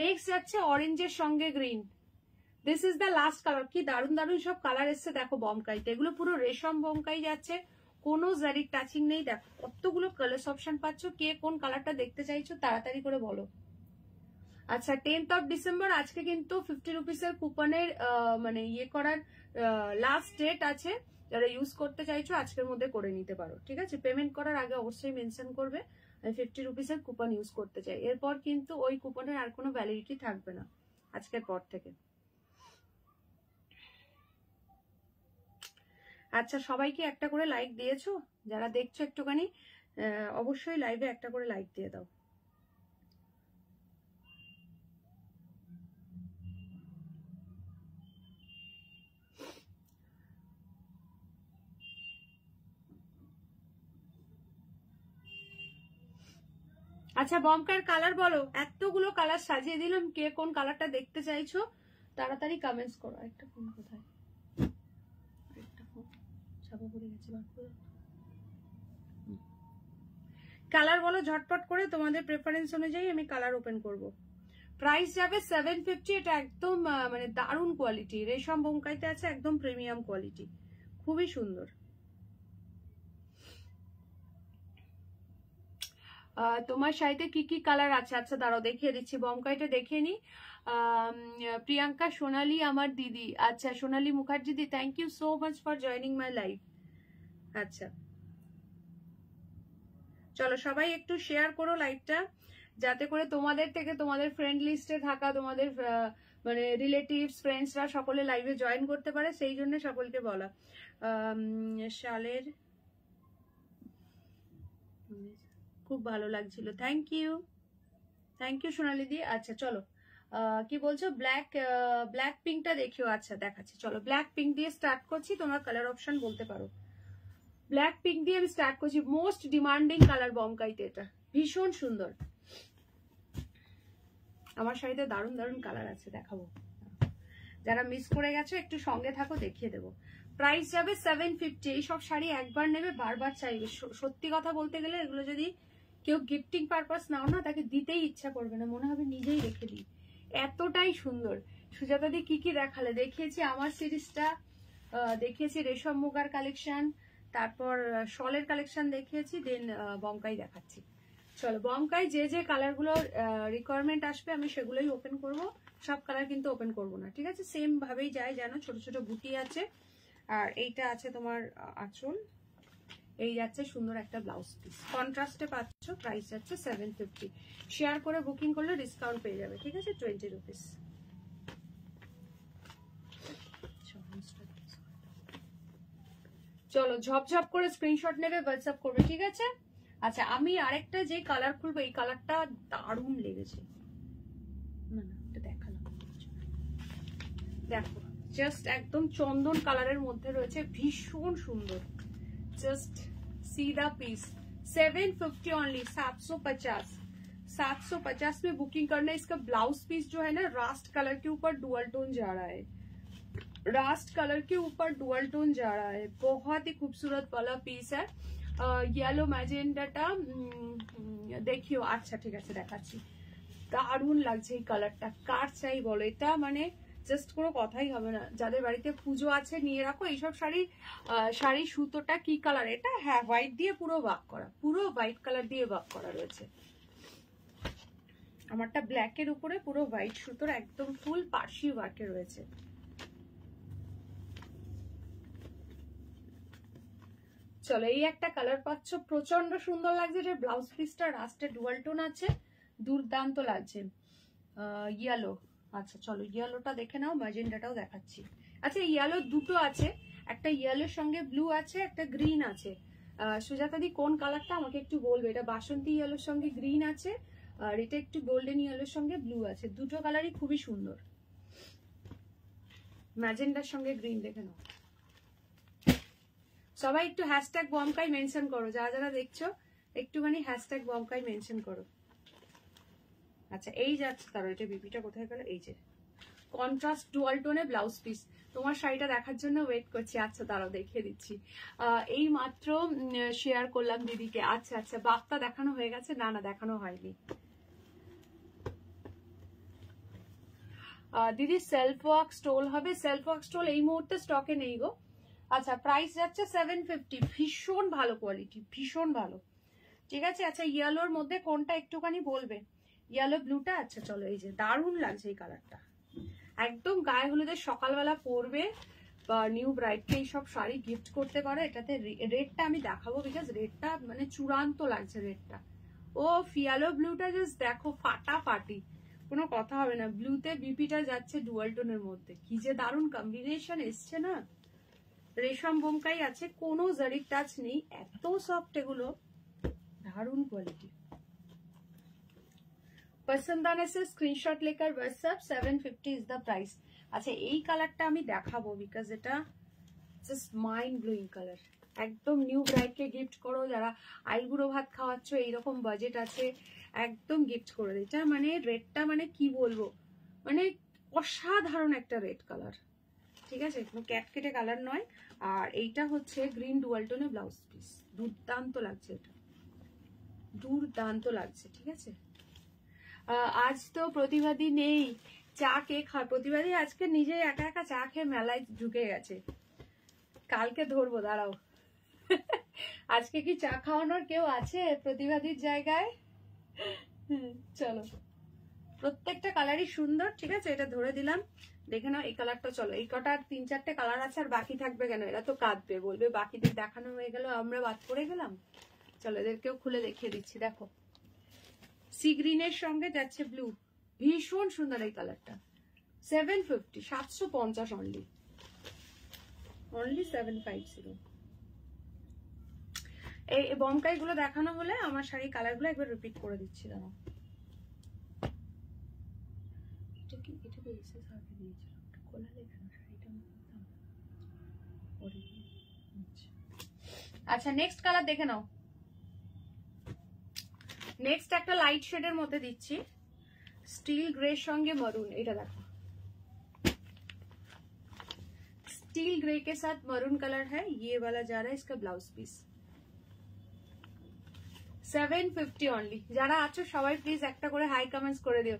নেক্সট যাচ্ছে অরেঞ্জের সঙ্গে green. This is the last colour. কি দারুণ দারুণ সব কালার এসছে দেখো বমকাইতে, এগুলো পুরো রেশম বমকাই যাচ্ছে, কোনো জারির টাচিং নেই। দেখো কতগুলো কালার অপশন পাচ্ছ, কে কোন কালারটা দেখতে চাইছো তাড়াতাড়ি করে বলো। আচ্ছা 10th অফ ডিসেম্বর আজকে কিন্তু 50 রুপিসের কুপনের মানে ইয়ে করার লাস্ট ডেট আছে, যারা ইউজ করতে চাইছো আজকের মধ্যে করে নিতে পারো, ঠিক আছে? পেমেন্ট করার আগে অবশ্যই মেনশন করবে আমি 50 রুপিসের কুপন ইউজ করতে চাই। এরপর কিন্তু ওই কুপনের আর কোনো ভ্যালিডিটি থাকবে না আজকের পর থেকে। আচ্ছা সবাইকে একটা করে লাইক দিয়েছো? যারা দেখছো একটুখানি অবশ্যই লাইভে একটা করে লাইক দিয়ে দাও। আচ্ছা বমকার কালার বলো, এতগুলো কালার সাজিয়ে দিলাম, কে কোন কালারটা দেখতে চাইছো তাড়াতাড়ি কমেন্টস করো। একটা ফোন কোথায়? একটা ফোন চাপা পড়ে গেছে, কালার বলো ঝটপট করে, তোমাদের প্রেফারেন্স অনুযায়ী আমি কালার ওপেন করব। প্রাইস যাবে 750। এটা একদম মানে দারুণ কোয়ালিটি, রেশম বোমকাইতে আছে, একদম প্রিমিয়াম কোয়ালিটি, খুবই সুন্দর। তোমার শাড়িতে কি কি কালার আছে? আচ্ছা দাঁড়াও দেখিয়ে দিচ্ছি, বমকাইটা দেখে নি। প্রিয়াঙ্কা সোনালি আমার দিদি, আচ্ছা Sonali Mukherjee di, thank you so much for joining my live. আচ্ছা চলো সবাই একটু শেয়ার করো লাইভটা, যাতে করে তোমাদের থেকে তোমাদের ফ্রেন্ড লিস্টে থাকা তোমাদের মানে রিলেটিভস ফ্রেন্ডসরা সকলে লাইভে জয়েন করতে পারে, সেই জন্য সকলকে বলা। শালের খুব ভালো লাগছিল, থ্যাংক ইউ সোনালি দি। আচ্ছা চলো কি বলছো? ব্ল্যাক পিঙ্কটা দেখিও। আচ্ছা দেখাচ্ছি, চলো ব্ল্যাক পিঙ্ক দিয়ে স্টার্ট করছি, তোমরা কালার অপশন বলতে পারো। ব্ল্যাক পিঙ্ক দিয়ে আমি স্টার্ট করছি, মোস্ট ডিমান্ডিং কালার বমকাইতে, এটা ভীষণ সুন্দর। আমার শাড়িতে দারুণ দারুণ কালার আছে, দেখাবো, যারা মিস করে গেছো একটু সঙ্গে থাকো, দেখিয়ে দেবো। প্রাইস যাবে 750। এইসব শাড়ি একবার নেবে বারবার চাইবে, সত্যি কথা বলতে গেলে এগুলো যদি কেউ গিফটিং পারপাস নাও না, তাকে দিতেই ইচ্ছা করবে না, মনে হবে নিজেই রেখে দিই, এতটাই সুন্দর। সুজাতা দি কি কি দেখালে? দেখিয়েছি আমার সিরিজটা, দেখিয়েছি রেশম মুগার কালেকশন, তারপর শলের কালেকশন দেখিয়েছি, দেন বমকাই দেখাচ্ছি। চলো বমকাই যে যে কালারগুলোর রিকোয়ারমেন্ট আসবে আমি সেগুলোই ওপেন করব, সব কালার কিন্তু ওপেন করব না, ঠিক আছে? সেম ভাবেই যায়, যেন ছোট ছোট বুটি আছে। আর এইটা আছে তোমার আঁচল, এই যাচ্ছে সুন্দর একটা ব্লাউজ পিস, কন্ট্রাস্টে পাচ্ছ। প্রাইস যাচ্ছে 750। শেয়ার করে বুকিং করলে ডিসকাউন্ট পেয়ে যাবে, ঠিক আছে? 20 রুপিস। চলো ঝপঝপ করে স্ক্রিনশট নেবে, হোয়াটসঅ্যাপ করবে, ঠিক আছে? আচ্ছা আমি আরেকটা যে কালার খুলবো, এই কালারটা দারুণ লেগেছে, না না এটা দেখালাম, দেখো জাস্ট একদম চন্দন কালারের মধ্যে রয়েছে, ভীষণ সুন্দর। Just see the piece, 750 only, 750 में बुकिंग करना है। इसका ब्लाउज पीस जो है ना रास्ट कलर के ऊपर डुअल टोन जा रहा है, रास्ट कलर के ऊपर डुअल टोन जा रहा है, बहुत ही खूबसूरत वाला पीस है। येलो मैजेंडाटा देखियो, अच्छा ठीक है দেখাচ্ছি, দারুণ লাগছে এই কালারটা, কার চাই বলো? এটা মানে জাস্ট কোনো কথাই হবে না, যাদের বাড়িতে পুজো আছে নিয়ে রাখো এইসব শাড়ি। শাড়ি সুতোটা কি কালার এটা? হ্যাঁ হোয়াইট দিয়ে পুরো ওয়ার্ক করা, পুরো হোয়াইট কালার দিয়ে ওয়ার্ক করা রয়েছে। আমারটা ব্ল্যাক এর উপরে পুরো হোয়াইট সুতোর একদম ফুল পার্সি ওয়ার্কে রয়েছে। চলো এই একটা কালার পাচ্ছ, প্রচন্ড সুন্দর লাগছে, যে ব্লাউজ পিসটা রাস্টে ডুয়াল টোন আছে, দুর্দান্ত লাগছে। ইয়েলো, আচ্ছা চলো ইয়েলোটা দেখে নাও, ম্যাজেন্ডাটাও দেখাচ্ছি। আচ্ছা ইয়েলো দুটো আছে, একটা ইয়েলোর সঙ্গে ব্লু আছে, একটা গ্রিন আছে। সুজাতা দি কোন কালারটা আমাকে একটু বলবে? এটা বাসন্তী ইয়েলোর সঙ্গে গ্রিন আছে, আর এটা একটু গোল্ডেন ইয়েলোর সঙ্গে ব্লু আছে, দুটো কালারই খুবই সুন্দর। ম্যাজেন্ডার সঙ্গে গ্রিন দেখে নাও। সবাই একটু হ্যাশট্যাগ বমকাই মেনশন করো, যারা যারা দেখছো একটুখানি হ্যাশট্যাগ বমকাই মেনশন করো। আচ্ছা এই যাচ্ছে, তারও এটা বিপিটা কোথায় গেল? এই যে কন্ট্রাস্ট ডুয়াল টোনে ব্লাউজ পিস, তোমার শাড়িটা দেখার জন্য ওয়েট করছি। আচ্ছা তারাও দেখিয়ে দিচ্ছি, এই মাত্র শেয়ার করলাম দিদিকে। আচ্ছা আচ্ছা বাপ্তা দেখানো হয়ে গেছে? না না দেখানো হয়নি দিদি। সেলফ ওয়ার্ক স্টোল হবে, সেলফ ওয়ার্ক স্টোল এই মুহূর্তে স্টকে নেই গো। আচ্ছা প্রাইস যাচ্ছে 750, ভীষণ ভালো কোয়ালিটি, ভীষণ ভালো, ঠিক আছে? আচ্ছা ইয়েলোর মধ্যে কোনটা একটুখানি বলবে? ইয়েলো ব্লুটা, আচ্ছা চলো এই যে দারুণ লাগছে এই কালারটা, একদম গায়ে হলুদের সকালবেলা পরবে বা নিউ ব্রাইডকে এইসব শাড়ি গিফট করতে পারো। এটাতে রেডটা আমি দেখাবো, বিকজ রেডটা মানে চূড়ান্ত লাগছে রেডটা। ও ফিয়ালো ব্লুটা জাস্ট দেখো ফাটাফাটি, কোনো কথা হবে না। ব্লুতে বিপিটা যাচ্ছে ডুয়াল টোনের মধ্যে, কি যে দারুণ কম্বিনেশন এসছে না। রেশম বোমকাই আছে, কোনো জারির টাচ নেই, এত সফট এগুলো, দারুণ কোয়ালিটি। पसंद आने से स्क्रीनशॉट लेकर व्हाट्सएप, 750 इज द प्राइस। अच्छा এই কালারটা আমি দেখাবো বিকজ এটা জাস্ট মাইন্ড ব্লোয়িং কালার, একদম নিউ ব্রাইডকে গিফট করো, যারা আইবুড়ো ভাত খাওয়াচ্ছ এইরকম বাজেট আছে, একদম গিফট করে দিই। এটা মানে রেডটা মানে কি বলবো, মানে অসাধারণ একটা রেড কালার, ঠিক আছে? কোনো ক্যাটকেটে কালার নয়। আর এইটা হচ্ছে গ্রিন ডুয়াল টোনে ব্লাউজ পিস, দুর্দান্ত লাগছে, এটা দুর্দান্ত লাগছে, ঠিক আছে? আজ তো প্রতিবাদী নেই, চা কে খায়? প্রতিবাদী আজকে নিজে একা একা চা খেয়ে মেলায় ঢুকে গেছে, কালকে ধরবো, দাঁড়াও। আজকে কি চা খাওয়ানোর কেউ আছে প্রতিবাদীর জায়গায়? চলো প্রত্যেকটা কালারই সুন্দর, ঠিক আছে? এটা ধরে দিলাম, দেখে নাও এই কালারটা। চলো এই কটা 3-4টে কালার আছে, আর বাকি থাকবে কেন? এরা তো কাঁদবে, বলবে বাকিদের দেখানো হয়ে গেল, আমরা বাদ পড়ে গেলাম। চলো এদেরকেও খুলে দেখিয়ে দিচ্ছি, দেখো সি গ্রিনের সঙ্গে যাচ্ছে ব্লু, ভীষণ সুন্দর এই কালারটা। 750, 750 অনলি, অনলি 750। এই বমকাই গুলো দেখানো হলে আমার শাড়ি কালার গুলো একবার রিপিট করে দিচ্ছি, দাঁড়াও। এটা কি, এটা তো এসএস আগে দিয়েছিল, খোলা লেখা শাড়িটা। আচ্ছা নেক্সট কালার দেখে নাও। नेक्स्ट एक लाइट शेडर मध्य दिच्छी, स्टील ग्रे संगे मरून, এটা দেখো स्टील ग्रे के साथ मरून कलर है, ये वाला जा रहा है इसका ब्लाउज पीस। 750 অনলি। যারা আছো সবাই প্লিজ একটা করে হাই কমেন্টস করে দিও।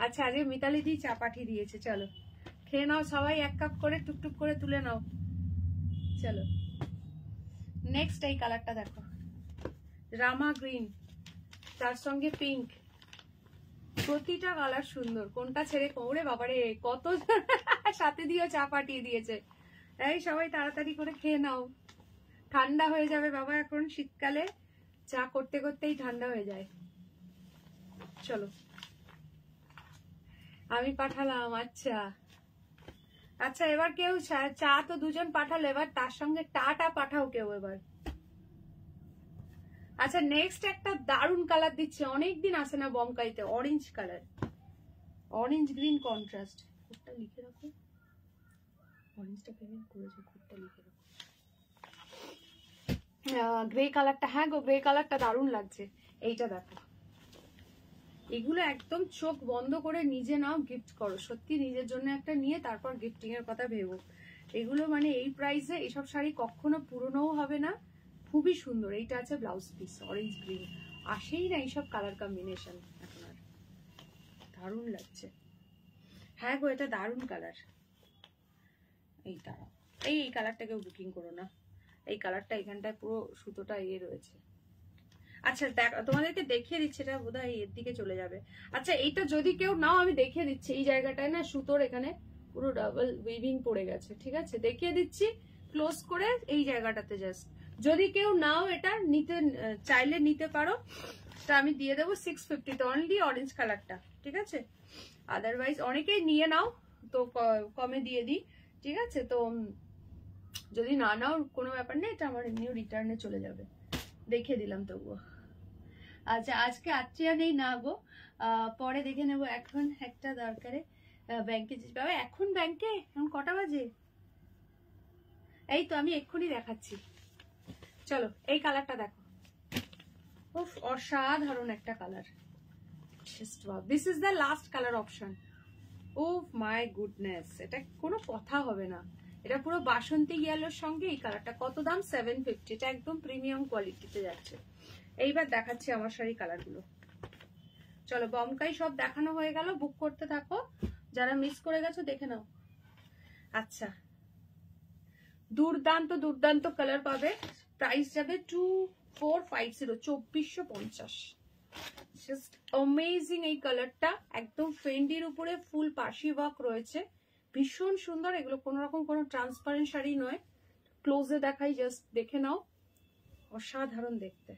আচ্ছা আজকে মিতালি দি চা পাঠিয়ে দিয়েছে, চলো খেয়ে নাও সবাই, এক কাপ করে টুকটুক করে তুলে নাও। চলো নেক্সট এই কালারটা দেখো, রামা গ্রিন, তার সঙ্গে পিঙ্ক, প্রতিটা কালার সুন্দর। কোনটা ছেড়ে কোমরে বাবারে, কত সাথে দিয়েও চা পাঠিয়ে দিয়েছে। এই সবাই তাড়াতাড়ি করে খেয়ে নাও, ঠান্ডা হয়ে যাবে বাবা। এখন শীতকালে চা করতে করতেই ঠান্ডা হয়ে যায়। চলো আমি পাঠালাম। আচ্ছা আচ্ছা, এবার কেউ চা তো দুজন পাঠালো, এবার তার সঙ্গে টাটা পাঠাও কেউ এবার। আচ্ছা নেক্সট একটা দারুন কালার দিচ্ছে, অনেকদিন আসে না বমকাইতে, orange colour, orange green contrast. কোডটা লিখে রাখো, অরেঞ্জটা পেমেন্ট করেছে, কোডটা লিখে রাখো। গ্রে কালারটা, হ্যাঁ গো গ্রে কালারটা দারুন লাগছে। এইটা দেখো, এগুলো একদম চোখ বন্ধ করে নিজে নাও, গিফট করো। সত্যি নিজের জন্য একটা নিয়ে তারপর গিফটিং এর কথা ভেবো। এগুলো মানে এই প্রাইসে এসব শাড়ি কখনো পুরনোও হবে না, খুবই সুন্দর। এইটা আছে ব্লাউজ পিস, অরেঞ্জ গ্রিন, আসেই না এইসব কালার কম্বিনেশন এখন আর, দারুণ লাগছে। হ্যাঁ গো এটা দারুণ কালার। এইটা এই কালারটা কেউ বুকিং করো না, এই কালারটা এখানটায় পুরো সুতোটা রয়েছে। আচ্ছা দেখ, তোমাদেরকে দেখিয়ে দিচ্ছি, এটা বোধহয় এর দিকে চলে যাবে। আচ্ছা এইটা যদি কেউ নাও, আমি দেখিয়ে দিচ্ছি, এই জায়গাটায় না সুতোর এখানে পুরো ডাবল উইভিং পড়ে গেছে, ঠিক আছে দেখিয়ে দিচ্ছি ক্লোজ করে এই জায়গাটাতে। জাস্ট যদি কেউ নাও এটা নিতে চাইলে নিতে পারো, তা আমি দিয়ে দেবো 650 তে, অনলি অরেঞ্জ কালারটা, ঠিক আছে। আদারওয়াইজ অনেকেই নিয়ে নাও তো কমে দিয়ে দিই, ঠিক আছে। তো যদি না নাও কোনো ব্যাপার নেই, এটা আমার এমনিও রিটার্নে চলে যাবে, দেখিয়ে দিলাম তবুও। আচ্ছা আজকে আত্মীয় নেই না গো, পরে দেখে নেবো। এখন একটা দরকারে ব্যাংকে যাবে। এখন ব্যাংকে এখন কটা বাজে? এই তো আমি এক্ষুনি দেখাচ্ছি। চলো এই কালারটা দেখো, উফ অসাধারণ একটা colour. This is the last colour option. উফ মাই গুডনেস, এটা কোনো কথা হবে না। এটা পুরো বাসন্তী ইয়েলোর সঙ্গে এই কালারটা। কত দাম? 750। এটা একদম প্রিমিয়াম কোয়ালিটিতে যাচ্ছে। এইবার দেখাচ্ছি আমার শাড়ি কালারগুলো। চলো বমকাই সব দেখানো হয়ে গেল, বুক করতে থাকো, যারা মিস করে গেছো দেখে নাও। আচ্ছা দুর্দান্ত দুর্দান্ত কালার পাবে, প্রাইস যাবে 2450, 2450। জাস্ট অমেজিং এই কালারটা, একদম ফেন্ডির উপরে ফুল পাশি ওয়ার্ক রয়েছে, ভীষণ সুন্দর। এগুলো কোন রকম কোনো ট্রান্সপারেন্ট শাড়ি নয়, ক্লোজে দেখাই, জাস্ট দেখে নাও, অসাধারণ দেখতে।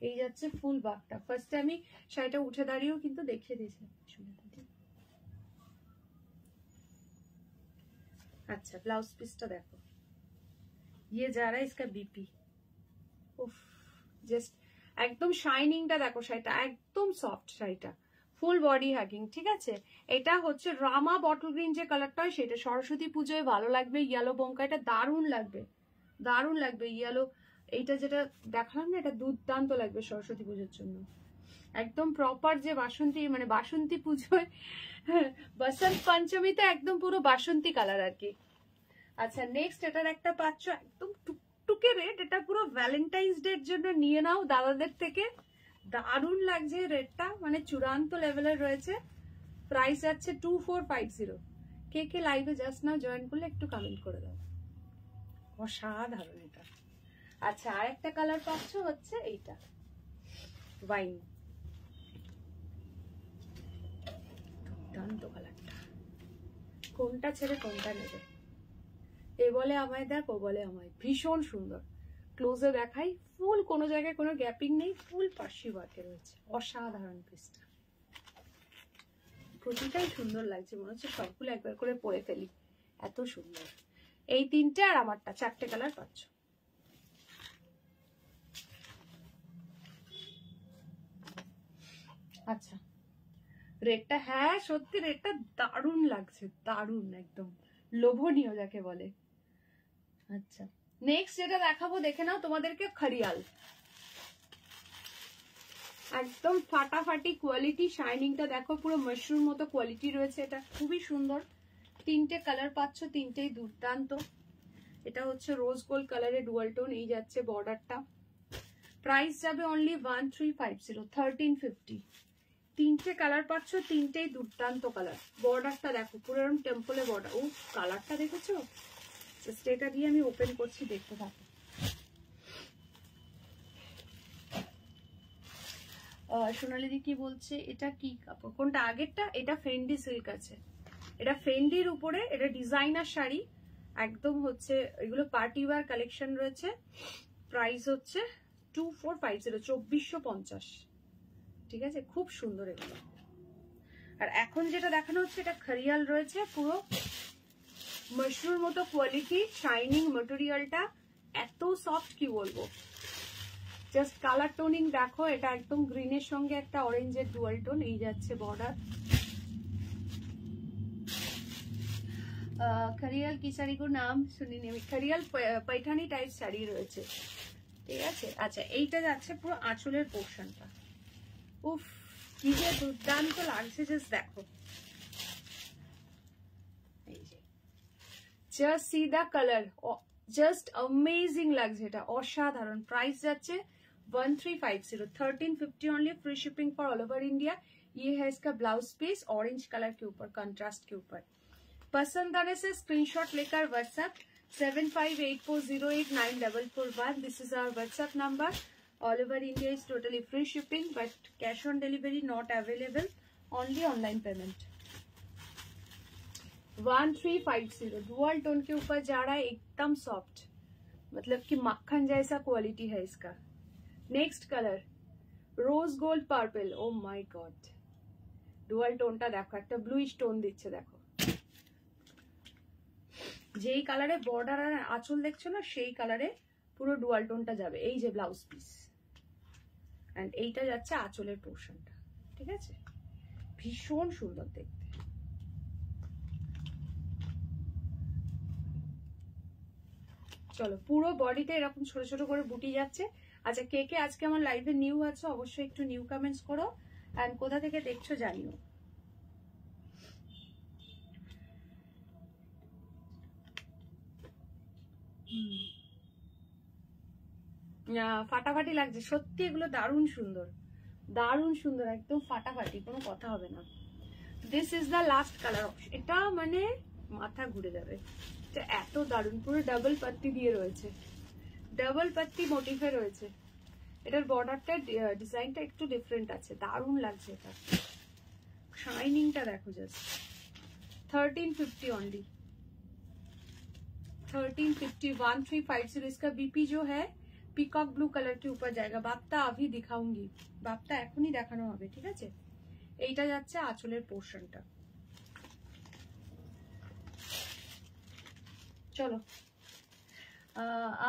এই যাচ্ছে ফুল বাগটা। ফার্স্টে আমি শাড়িটা উঠে দাঁড়িয়েও কিন্তু দেখিয়ে দিয়েছিলাম। আচ্ছা ব্লাউজ পিসটা দেখো, ये जा रहा है इसका बीपी। उफ জাস্ট একদম শাইনিংটা দেখো, শাড়িটা একদম সফট, শাড়িটা ফুল বডি হ্যাগিং, ঠিক আছে। এটা হচ্ছে রামা বটল গ্রিন যে কালারটা হয় সেটা, সরস্বতী পুজোয় ভালো লাগবে। ইয়েলো বোমকাইটা দারুণ লাগবে, দারুণ লাগবে। ইয়েলো এইটা যেটা দেখালাম না, এটা দুর্দান্ত লাগবে সরস্বতী পুজোর জন্য। একদম প্রপার যে বাসন্তী, মানে বাসন্তী পুজোয়, বসন্ত পঞ্চমীতে একদম পুরো বাসন্তী কালার আর কি। আচ্ছা নেক্সট এটার একটা পাচ্ছ একদম টুকটুকে রেড, এটা পুরো ভ্যালেন্টাইন্স ডের জন্য নিয়ে নাও দাদাদের থেকে, দারুণ লাগছে রেডটা, মানে চূড়ান্ত লেভেলের রয়েছে। প্রাইস যাচ্ছে 2450। কে কে লাইভে জাস্ট নাও জয়েন করলে একটু কমেন্ট করে দাও, অসাধারণ এটা। আচ্ছা আরেকটা কালার পাচ্ছ হচ্ছে এইটা ওয়াইন, দুর্দান্ত কালারটা। কোনটা ছেড়ে কোনটা নেবে? এ বলে আমায় দেখ, ও বলে আমায়, ভীষণ সুন্দর। ক্লোজে দেখাই, ফুল কোনো জায়গায় কোনো গ্যাপিং নেই, ফুল পার্সি ওয়ার্কে রয়েছে, অসাধারণ পিসটা। প্রতিটাই সুন্দর লাগছে, মনে হচ্ছে সবগুলো একবার করে পরে ফেলি, এত সুন্দর। এই তিনটে আর আমারটা, চারটে কালার পাচ্ছ। আচ্ছা রেডটা, হ্যাঁ সত্যি রেডটা দারুণ লাগছে, দারুণ একদম লোভনীয় যাকে বলে। আচ্ছা নেক্সট যেটা দেখাবো দেখে নাও তোমাদেরকে, খরিয়াল, একদম ফাটাফাটি কোয়ালিটি। শাইনিংটা দেখো, পুরো মাশরুম মতো কোয়ালিটি রয়েছে, এটা খুবই সুন্দর। তিনটে কালার পাচ্ছ, তিনটেই দুর্দান্ত। এটা হচ্ছে রোজ গোল্ড কালারের ডুয়াল টোন, এই যাচ্ছে বর্ডারটা। প্রাইস যাবে অনলি 1350, 1350। তিনটে কালার পাচ্ছ, তিনটেই দুর্দান্ত কালার। বর্ডারটা দেখো পুরো এরকম টেম্পলে বর্ডার। ও কালারটা দেখেছো? জাস্ট এটা দিয়ে আমি ওপেন করছি, দেখতে থাকো। সোনালি দি কি বলছে, এটা কি কাপড়, কোনটা আগেরটা? এটা ফেন্ডি সিল্ক আছে, এটা ফেন্ডির উপরে, এটা ডিজাইনার শাড়ি একদম হচ্ছে, এগুলো পার্টি ওয়্যার কালেকশন রয়েছে। প্রাইস হচ্ছে 2450, 2450। ঠিক আছে, খুব সুন্দর এগুলো। আর এখন যেটা দেখানো হচ্ছে এটা খারিয়াল রয়েছে, পুরো মাশরুম মতো কোয়ালিটি, শাইনিং ম্যাটেরিয়ালটা এত সফট কি বলবো। জাস্ট কালার টোনিং দেখো, এটা একদম গ্রিনের সঙ্গে একটা অরেঞ্জের ডুয়াল টোন, এই যাচ্ছে বর্ডার। खरियाल की শাড়ি को নাম শুনিনি আমি, খরিয়াল पैठानी টাইপ শাড়ি রয়েছে। ঠিক আছে, আচ্ছা এইটা যাচ্ছে পুরো আঁচলের পোর্শনটা। উফ কি যে দুর্দান্ত লাগছে, জাস্ট দেখো, এই যে just see the colour, just amazing লাগছে, এটা অসাধারণ। প্রাইস যাচ্ছে 1350, 1350 only, free shipping for all over India. ये है इसका ब्लाउज पीस, ऑरेंज कलर के ऊपर, कंट्रास्ट के ऊपर। पसंद आने से स्क्रीनशॉट लेकर WhatsApp 7584089441, this is our WhatsApp number. All over India is totally free shipping, but cash on delivery not available, only online payment. 1350 dual tone के ऊपर जा रहा है, एकदम सॉफ्ट, मतलब कि मक्खन जैसा क्वालिटी है इसका। Next colour rose gold purple, oh my god, dual टोनটা দেখো, একটা ব্লুইশ টোন দিচ্ছে দেখো, যেই কালারে বর্ডার আর আঁচল দেখছো না সেই কালারে পুরো ডুয়াল টোনটা যাবে। এই যে ব্লাউজ পিস, এন্ড এইটা যাচ্ছে আঁচলের পোর্শনটা। ঠিক আছে, ভীষণ সুন্দর দেখতে। চলো, পুরো বডিতে এরকম ছোট ছোট করে বুটি যাচ্ছে। আচ্ছা, কে কে আজকে আমার লাইভে নিউ আছো অবশ্যই একটু নিউ কমেন্টস করো, এন্ড কোথা থেকে দেখছো জানিও। ফাটাফাটি লাগছে সত্যি, এগুলো দারুণ সুন্দর, দারুণ সুন্দর, একদম ফাটাফাটি, কোনো কথা হবে না। This is the last colour option, এটা মানে মাথা ঘুরে যাবে, এটা এত দারুণ, পুরো ডাবল পাত্তি দিয়ে রয়েছে, ডাবল পাত্তি মোটিফে রয়েছে। এটার বর্ডারটা ডিজাইনটা একটু ডিফারেন্ট আছে, দারুণ লাগছে এটা, শাইনিংটা দেখো জাস্ট। 1350 ओनली, 1350, 1350। इसका बीपी जो है পিকক ব্লু কালার के ऊपर जाएगा। বাপ্তা अभी दिखाऊंगी, বাপ্তা এখনই দেখানো হবে। ঠিক আছে, এইটা যাচ্ছে আঁচলের পোর্শনটা। চলো,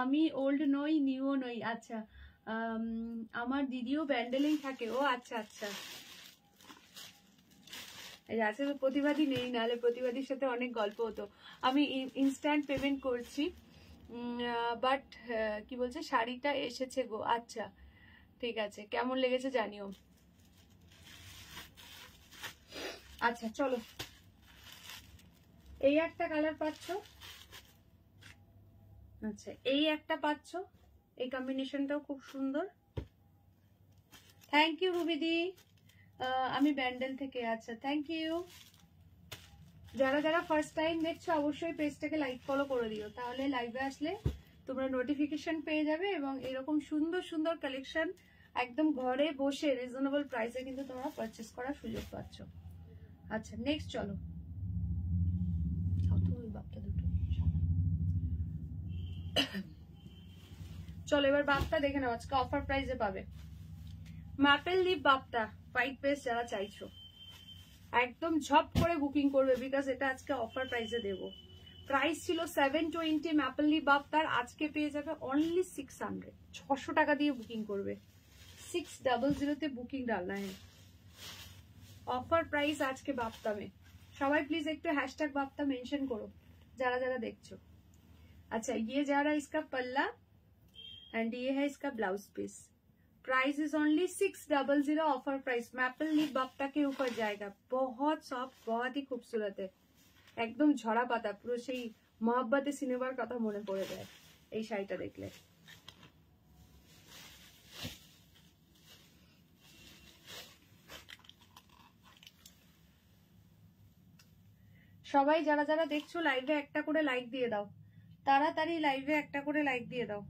আমি ওল্ড নই নিউও নই। আচ্ছা, আমার দিদিও ব্যান্ডেলেই থাকে। ও আচ্ছা আচ্ছা, আচ্ছা তো প্রতিবাদী নেই, নাহলে প্রতিবাদীর সাথে অনেক গল্প হতো। আমি ইনস্ট্যান্ট পেমেন্ট করছি, বাট কি বলছে শাড়িটা এসেছে গো। আচ্ছা ঠিক আছে, কেমন লেগেছে জানিও। আচ্ছা চলো, এই একটা কালার পাচ্ছ, আচ্ছা এই একটা পাচ্ছ, এই কম্বিনেশনটাও খুব সুন্দর। থ্যাংক ইউ রুবিদি, আমি ব্যান্ডেল থেকে। আচ্ছা থ্যাংক ইউ। যারা যারা ফার্স্ট টাইম দেখছো অবশ্যই পেজটাকে লাইক ফলো করে দিও, তাহলে লাইভে আসলে তোমরা নোটিফিকেশন পেয়ে যাবে এবং এরকম সুন্দর সুন্দর কালেকশন একদম ঘরে বসে রিজনেবল প্রাইসে কিন্তু তোমরা পারচেস করার সুযোগ পাচ্ছ। আচ্ছা নেক্সট চলো, চলো এবার বাপ্তা দেখে নাও, আজকে অফার প্রাইসে পাবে maple lip Bapta white paste. যারা চাইছো একদম ঝপ করে বুকিং করবে, বিকজ এটা আজকে অফার প্রাইসে দেবো। প্রাইস ছিল 720 ম্যাপেল লিপ বাপ্তার, আজকে পেয়ে যাবে অনলি 600। 600 টাকা দিয়ে বুকিং করবে, 600 তে বুকিং ডালনা है। অফার প্রাইস আজকে বাপ্তা মে। সবাই প্লিজ একটু হ্যাশট্যাগ বাপ্তা মেনশন করো যারা যারা দেখছো। अच्छा ये जा रहा है इसका पल्ला एंड ये है इसका blouse piece. Price is only 600 offer price. मैपल लिप बाप्ता के ऊपर जाएगा, बहुत सॉफ्ट, बहुत ही खूबसूरत है, एकदम झड़ा पाता, পুরো সেই মহব্বতে সিনেমার কথা মনে পড়ে যায় এই শাড়িটা দেখলে। সবাই যারা যারা দেখছো লাইভে একটা করে লাইক দিয়ে দাও, তাড়াতাড়ি লাইভে একটা করে লাইক দিয়ে দাও।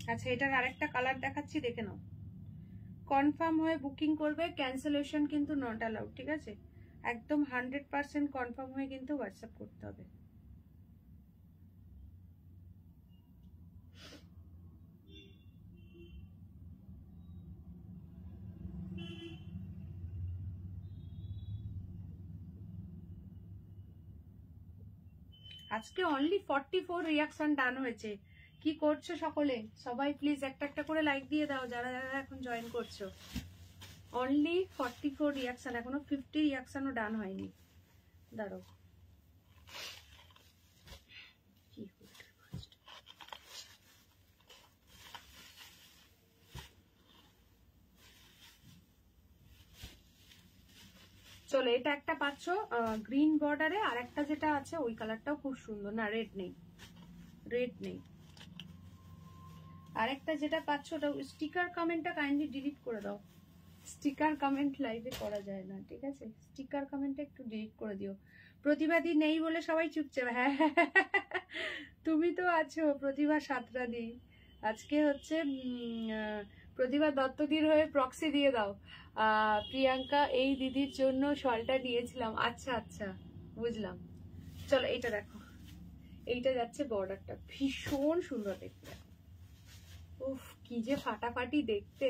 আচ্ছা এটার আরেকটা কালার দেখাচ্ছি, দেখে নাও। কনফার্ম হয়ে বুকিং করবে, ক্যান্সেলেশন কিন্তু নট অ্যালাউড, ঠিক আছে? একদম 100% কনফার্ম হয়ে কিন্তু হোয়াটসঅ্যাপ করতে হবে। আজকে অনলি 44 রিয়াকশন ডান হয়েছে। কি করছো সকলে? সবাই প্লিজ একটা একটা করে লাইক দিয়ে দাও যারা যারা এখন জয়েন করছো। অনলি 44 রিয়াকশন, এখনো 50 রিয়াকশনও ডান হয়নি। দাঁড়াও, চলো এটা একটা পাচ্ছ গ্রিন বর্ডারে, আর একটা যেটা আছে ওই কালারটাও খুব সুন্দর। না রেড নেই, রেড নেই। আরেকটা যেটা পাচ্ছ ওটা স্টিকার কমেন্টটা কাইন্ডলি ডিলিট করে দাও। স্টিকার কমেন্ট লাইভে করা যায় না, ঠিক আছে? স্টিকার কমেন্টটা একটু ডিলিট করে দিও। প্রতিবাদী নেই বলে সবাই চুপচাপ। হ্যাঁ তুমি তো আছো প্রতিভা সাতরাদি। আজকে হচ্ছে প্রতিভা দত্তদির হয়ে প্রক্সি দিয়ে দাও। প্রিয়াঙ্কা এই দিদির জন্য শলটা নিয়েছিলাম। আচ্ছা আচ্ছা বুঝলাম। চলো এইটা দেখো, এইটা যাচ্ছে বর্ডারটা ভীষণ সুন্দর দেখতে। উফ কি যে ফাটাফাটি দেখতে।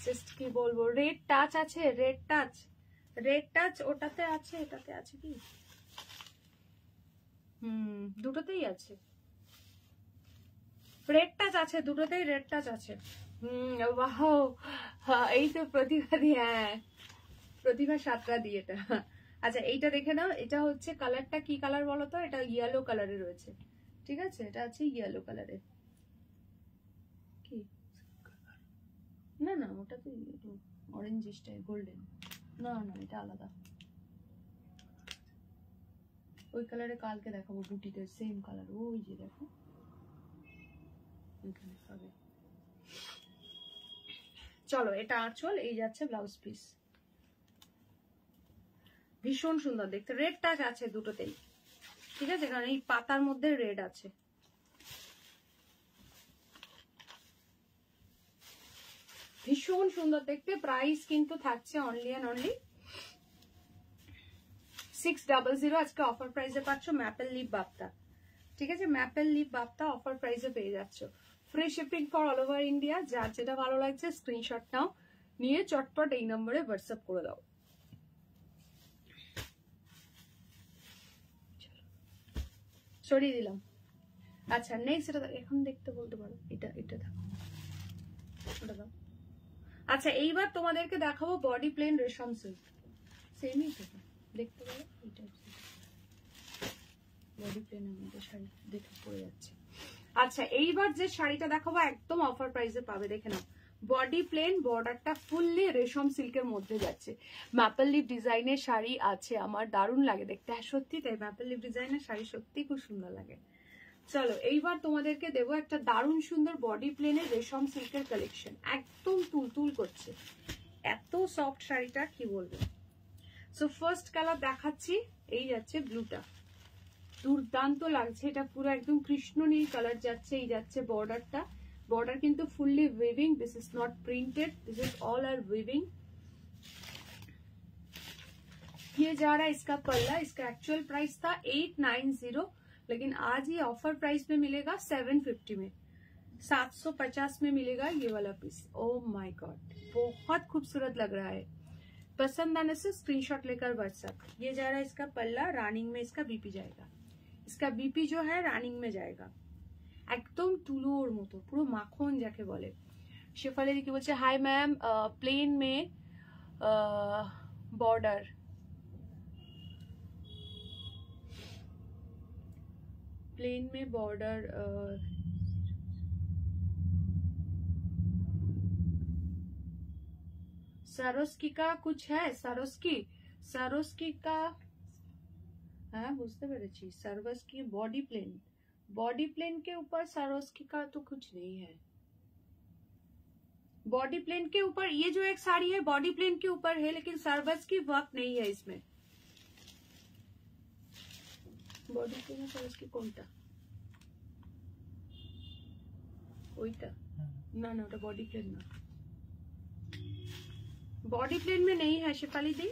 জাস্ট কি বলবো, রেড টাচ আছে, রেড টাচ, রেড টাচ ওটাতে আছে, এটাতে আছে কি? দুটোতেই আছে রেড টাচ আছে, দুটোতেই রেড টাচ আছে। ওয়াও, এই তো প্রতিভা দিয়ে, হ্যাঁ প্রতিভা সাতরা দিয়ে এটা। আচ্ছা এইটা দেখে নাও, এটা হচ্ছে কালারটা কি কালার বলো তো? এটা ইয়েলো কালারে রয়েছে, ঠিক আছে? এটা আছে ইয়েলো কালারে। কি না না ওটা তো অরেঞ্জ স্টাইল গোল্ডেন। না না এটা আলাদা। ওই কালারে কালকে দেখাবো বুটিতে, সেম কালার। ওই যে দেখো এখানে পাবে। চলো এটা আঁচল, এই যাচ্ছে ব্লাউজ পিস। ভীষণ সুন্দর দেখতে, রেড টাচ আছে দুটোতেই, ঠিক আছে? কারণ এই পাতার মধ্যে রেড আছে। ভীষণ সুন্দর দেখতে। প্রাইস কিন্তু থাকছে অনলি অ্যান্ড অনলি 600। আজকে অফার প্রাইসে পাচ্ছ ম্যাপেল লিপ বাপ্তা, ঠিক আছে? ম্যাপেল লিপ বাপ্তা অফার প্রাইসে পেয়ে যাচ্ছ। Free shipping for all over India. যার যেটা ভালো লাগছে স্ক্রিনশট নাও, নিয়ে চটপট এই নম্বরে হোয়াটসঅ্যাপ করে দাও। সরিয়ে দিলাম। আচ্ছা নেক্সট এটা এখন দেখতে বলতে পারো, এটা এটা দেখো, ওটা দাও। আচ্ছা এইবার তোমাদেরকে দেখাবো বডি প্লেন রেশম সিল্ক। সেমই তো দেখতে পারো, এটা বডি প্লেনের মধ্যে শাড়ি দেখে পড়ে যাচ্ছে। আচ্ছা এইবার যে শাড়িটা দেখাবো একদম অফার প্রাইসে পাবে, দেখে নাও। বডি প্লেন, বর্ডারটা ফুললি রেশম সিল্কের মধ্যে যাচ্ছে। ম্যাপেল লিফ ডিজাইনের শাড়ি আছে আমার, দারুণ লাগে দেখতে। হ্যাঁ সত্যি তাই, ম্যাপেল লিফ ডিজাইনের শাড়ি সত্যি খুব সুন্দর লাগে। চলো এইবার তোমাদেরকে দেবো একটা দারুণ সুন্দর বডি প্লেনের রেশম সিল্কের কালেকশন, একদম তুলতুল করছে, এত সফট শাড়িটা কি বলবো। সো ফার্স্ট কালার দেখাচ্ছি, এই যাচ্ছে ব্লুটা, দুর্দান্ত লাগছে। এটা পুরো একদম কৃষ্ণ নীল কালার যাচ্ছে। এই যাচ্ছে বর্ডারটা, बॉर्डर किंतु fully weaving, this is not printed, this is all are weaving. ये जा रहा है इसका पल्ला, इसका एक्चुअल प्राइस था 890, लेकिन आज ये ऑफर प्राइस में मिलेगा 750 में, 750 में मिलेगा ये वाला पीस। ओह माय गॉड, बहुत खूबसूरत लग रहा है। पसंद आने से स्क्रीनशॉट लेकर व्हाट्सएप। ये जा रहा है इसका पल्ला, रानिंग में इसका बीपी जाएगा, इसका बीपी जो है रानिंग में जाएगा। একদম তুলোর মতো পুরো মাখন যাকে বলে। শেফালি কি বলছে, হাই ম্যাম, প্লেন মে বর্ডার, प्लेन में बॉर्डर, सारोस्की का कुछ है, सारोस्की का, हाँ बुझते पेरेছি, सारोस्की बॉडी प्लेन के ऊपर सारोस्की का तो कुछ नहीं है। बॉडी प्लेन के ऊपर ये जो एक साड़ी है बॉडी प्लेन के ऊपर है, लेकिन सारोस्की वर्क नहीं है इसमें। বডি প্লেনের সাইজ কি কোনটা? ওইটা ना ना ওটা बॉडी प्लेन ना, बॉडी प्लेन में नहीं है शेफाली दी।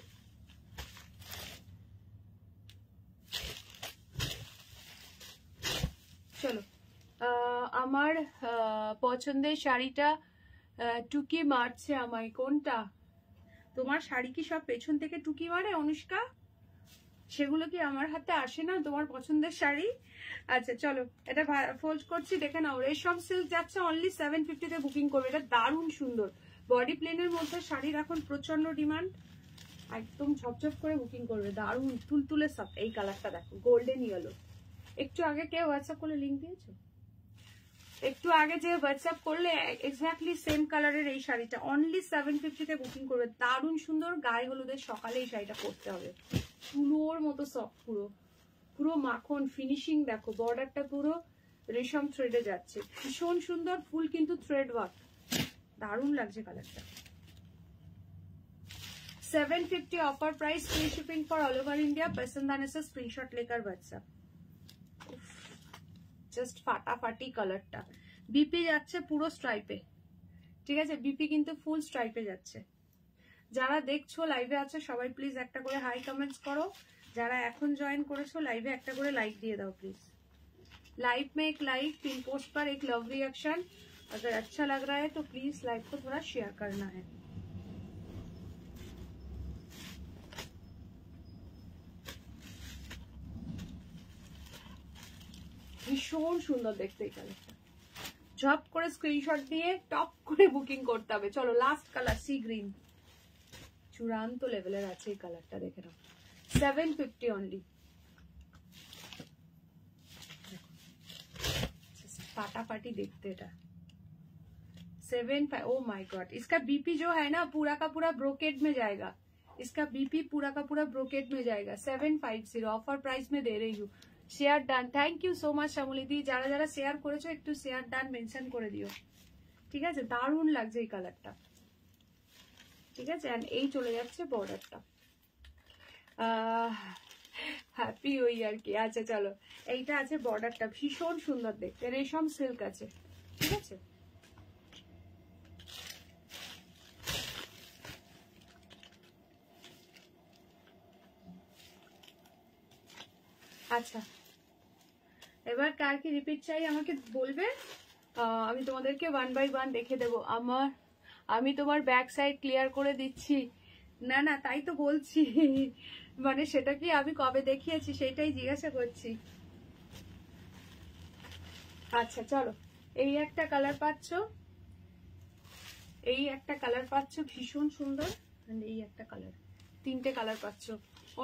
চলো আমার পছন্দের শাড়িটা টুকি মারছে আমায়। কোনটা? তোমার শাড়ি কি সব পেছন থেকে টুকি মারে অনুষ্কা? সেগুলো কি আমার হাতে আসে না তোমার পছন্দের শাড়ি? আচ্ছা চলো এটা ফোল্ড করছি, দেখে নাও। রেশম সিল্ক যাচ্ছে অনলি 750 তে বুকিং করবে। এটা দারুণ সুন্দর বডি প্লেনের মধ্যে শাড়ির এখন প্রচন্ড ডিমান্ড। একদম ঝপঝপ করে বুকিং করবে, দারুণ তুলতুলে সব। এই কালারটা দেখো, গোল্ডেন ইয়েলো। একটু আগে কে হোয়াটসঅ্যাপ করলে লিঙ্ক দিয়েছো? একটু আগে যে হোয়াটসঅ্যাপ করলে এক্স্যাক্টলি সেম কালারের এই শাড়িটা অনলি 750 তে বুকিং করবে। দারুণ সুন্দর, গায়ে হলুদের সকালে এই শাড়িটা পরতে হবে। তুলোর মতো সফট, পুরো পুরো মাখন ফিনিশিং দেখো। বর্ডারটা পুরো রেশম থ্রেডে যাচ্ছে, ভীষণ সুন্দর। ফুল কিন্তু থ্রেড ওয়ার্ক, দারুণ লাগছে কালারটা। 750 offer price, free shipping for all over India. पसंद आने से स्क्रीनशॉट लेकर व्हाट्सएप। জাস্ট ফাটাফাটি কালারটা। বিপি যাচ্ছে পুরো স্ট্রাইপে, ঠিক আছে? বিপি কিন্তু ফুল স্ট্রাইপে যাচ্ছে। যারা দেখছো লাইভে আছে সবাই প্লিজ একটা করে হাই কমেন্টস করো। যারা এখন জয়েন করেছো লাইভে একটা করে লাইক দিয়ে দাও প্লিজ। लाइव में एक लाइक, पिन पोस्ट पर एक लव रिएक्शन। अगर अच्छा लग रहा है तो प्लीज लाइव को थोड़ा शेयर करना है। ভীষণ সুন্দর দেখতে এই কালারটা। ঝপ করে স্ক্রিনশট দিয়ে টপ করে বুকিং করতে হবে। চলো লাস্ট কালার সি গ্রিন, চূড়ান্ত লেভেলের আছে এই কালারটা, দেখে নাও। 750 অনলি। फाटाफाटी देखते था। 7 ओ माय गॉड, इसका बीपी जो है ना पूरा का पूरा ब्रोकेड में जाएगा। इसका बीपी पूरा का पूरा ब्रोकेड में जाएगा। 750 ऑफर प्राइस में दे रही हूँ। Share done, thank you so much Shyamali di. যারা যারা শেয়ার করেছো একটু শেয়ার ডান মেনশন করে দিও, ঠিক আছে? দারুণ লাগছে এই কালারটা, ঠিক আছে? এন্ড এই চলে যাচ্ছে বর্ডারটা। হ্যাপি ওই আর কি। আচ্ছা চলো, এইটা আছে বর্ডারটা, ভীষণ সুন্দর দেখতে, রেশম সিল্ক আছে, ঠিক আছে? আচ্ছা এবার কার কি রিপিট চাই আমাকে বলবে, আমি তোমাদেরকে 1 বাই 1 দেখে দেবো। আমি তোমার ব্যাক সাইড ক্লিয়ার করে দিচ্ছি। না না তাই তো বলছি, মানে সেটা কি আমি কবে দেখিয়েছি সেটাই জিজ্ঞাসা করছি। আচ্ছা চলো, এই একটা কালার পাচ্ছ, এই একটা কালার পাচ্ছ ভীষণ সুন্দর। এই একটা কালার, তিনটে কালার পাচ্ছ।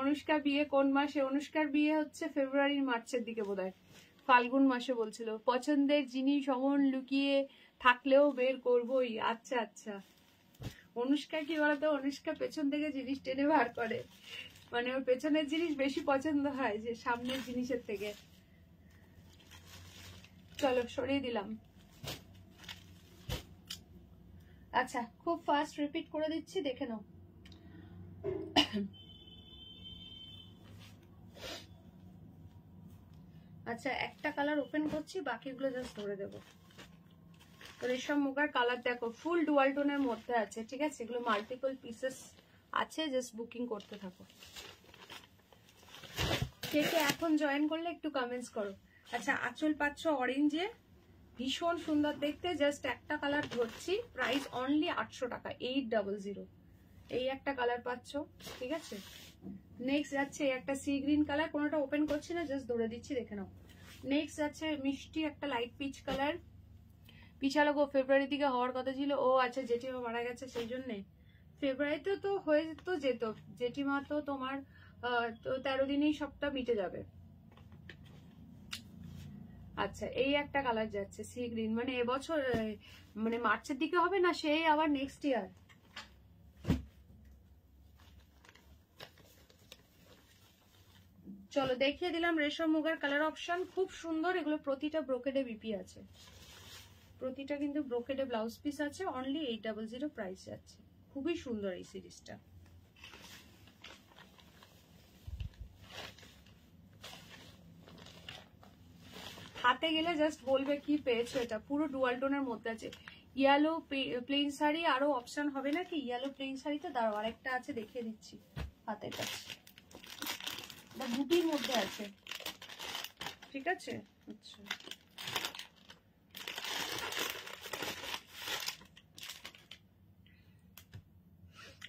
অনুষ্কা বিয়ে কোন মাসে? অনুষ্কার বিয়ে হচ্ছে ফেব্রুয়ারির মার্চের দিকে বোধহয়, ফাল্গুন মাসে বলছিল। পছন্দের জিনিস অমন লুকিয়ে থাকলেও বের করবোই। আচ্ছা আচ্ছা, অনুষ্কা কি বলতো, অনুষ্কা পেছন থেকে জিনিস টেনে বার করে, মানে ওর পেছনের জিনিস বেশি পছন্দ হয় যে সামনের জিনিসের থেকে। চলো সরিয়ে দিলাম। আচ্ছা খুব ফাস্ট রিপিট করে দিচ্ছি, দেখে নাও। আচ্ছা একটা কালার ওপেন করছি, বাকিগুলো জাস্ট ধরে দেবো। রেশম মুগার কালার দেখো, ফুল ডুয়াল টোনের মধ্যে আছে, ঠিক আছে? এগুলো মাল্টিপল পিসেস আছে, জাস্ট বুকিং করতে থাকো। কে কে এখন জয়েন করলে একটু কমেন্টস করো। আচ্ছা আঁচল পাচ্ছ অরেঞ্জে, ভীষণ সুন্দর দেখতে। জাস্ট একটা কালার ধরছি, প্রাইস অনলি 800 টাকা, 800। এই একটা কালার পাচ্ছ, ঠিক আছে? নেক্সট যাচ্ছে একটা সি গ্রিন কালার, কোনোটা ওপেন করছি না, জাস্ট ধরে দিচ্ছি, দেখে নাও। নেক্সট যাচ্ছে মিষ্টি একটা লাইট পিচ কালার। পিছালো গো, ফেব্রুয়ারি দিকে হওয়ার কথা ছিল। ও আচ্ছা জেঠিমা মারা গেছে সেই জন্যে। ফেব্রুয়ারিতে তো হয়ে তো যেত, জেঠিমা তো তোমার 13 দিনেই সবটা মিটে যাবে। আচ্ছা এই একটা কালার যাচ্ছে সি গ্রিন, মানে এবছর মানে মার্চের দিকে হবে না, সেই আবার নেক্সট ইয়ার। চলো দেখিয়ে দিলাম রেশম মুগার কালার অপশন, খুব সুন্দর। এগুলো প্রতিটা ব্রোকেডে বিপি আছে, প্রতিটা কিন্তু ব্রোকেডে ব্লাউজ পিস আছে। অনলি 800 প্রাইস যাচ্ছে, খুবই সুন্দর এই সিরিজটা। হাতে গেলে জাস্ট বলবে কি পেয়েছো। এটা পুরো ডুয়াল টোনের মধ্যে আছে। ইয়েলো প্লেন শাড়ি আরো অপশন হবে নাকি? ইয়েলো প্লেন শাড়িতে দাঁড়াও, আরেকটা আছে দেখিয়ে দিচ্ছি হাতের কাছে, এটা বুটির মধ্যে আছে, ঠিক আছে। আচ্ছা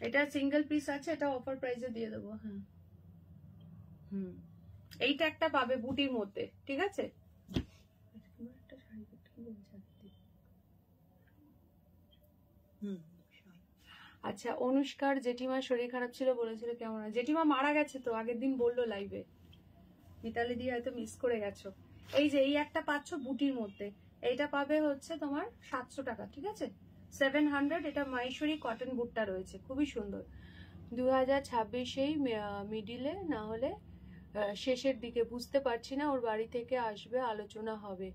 এটা সিঙ্গেল পিস আছে, এটা অফার প্রাইসে দিয়ে দেবো। হ্যাঁ এইটা একটা পাবে বুটির মধ্যে, ঠিক আছে। আচ্ছা অনুষ্কার জেঠিমার শরীর খারাপ ছিল বলেছিল, কেমন আছে? জেঠিমা মারা গেছে তো, আগের দিন বললো লাইভে, মিতালি দিয়ে হয়তো মিস করে গেছো। এই যে এই একটা পাচ্ছ বুটির মধ্যে, এইটা পাবে হচ্ছে তোমার 700 টাকা, ঠিক আছে 700। এটা মাহেশ্বরী কটন বুটটা রয়েছে, খুবই সুন্দর। 2026-এই মিডিলে না হলে শেষের দিকে, বুঝতে পারছি না, ওর বাড়ি থেকে আসবে, আলোচনা হবে।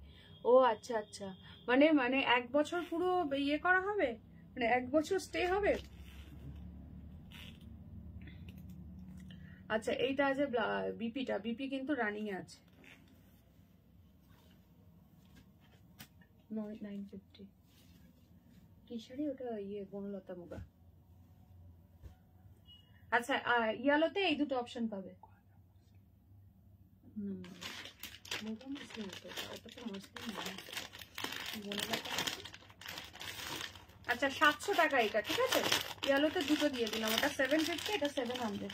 ও আচ্ছা আচ্ছা, মানে 1 বছর পুরো ইয়ে করা হবে, মানে 1 বছর স্টে হবে। আচ্ছা এইটা আছে বিপিটা, বিপি কিন্তু রানিং এ আছে 950। কি শাড়ি ওটা? ইয়ে বনলতা মুগা। আচ্ছা ইয়ালোতে এই দুটো অপশন পাবে। আচ্ছা 700 টাকা এটা, ঠিক আছে। ইয়ালোতে দুটো দিয়ে দিলাম, ওটা 750, এটা 700।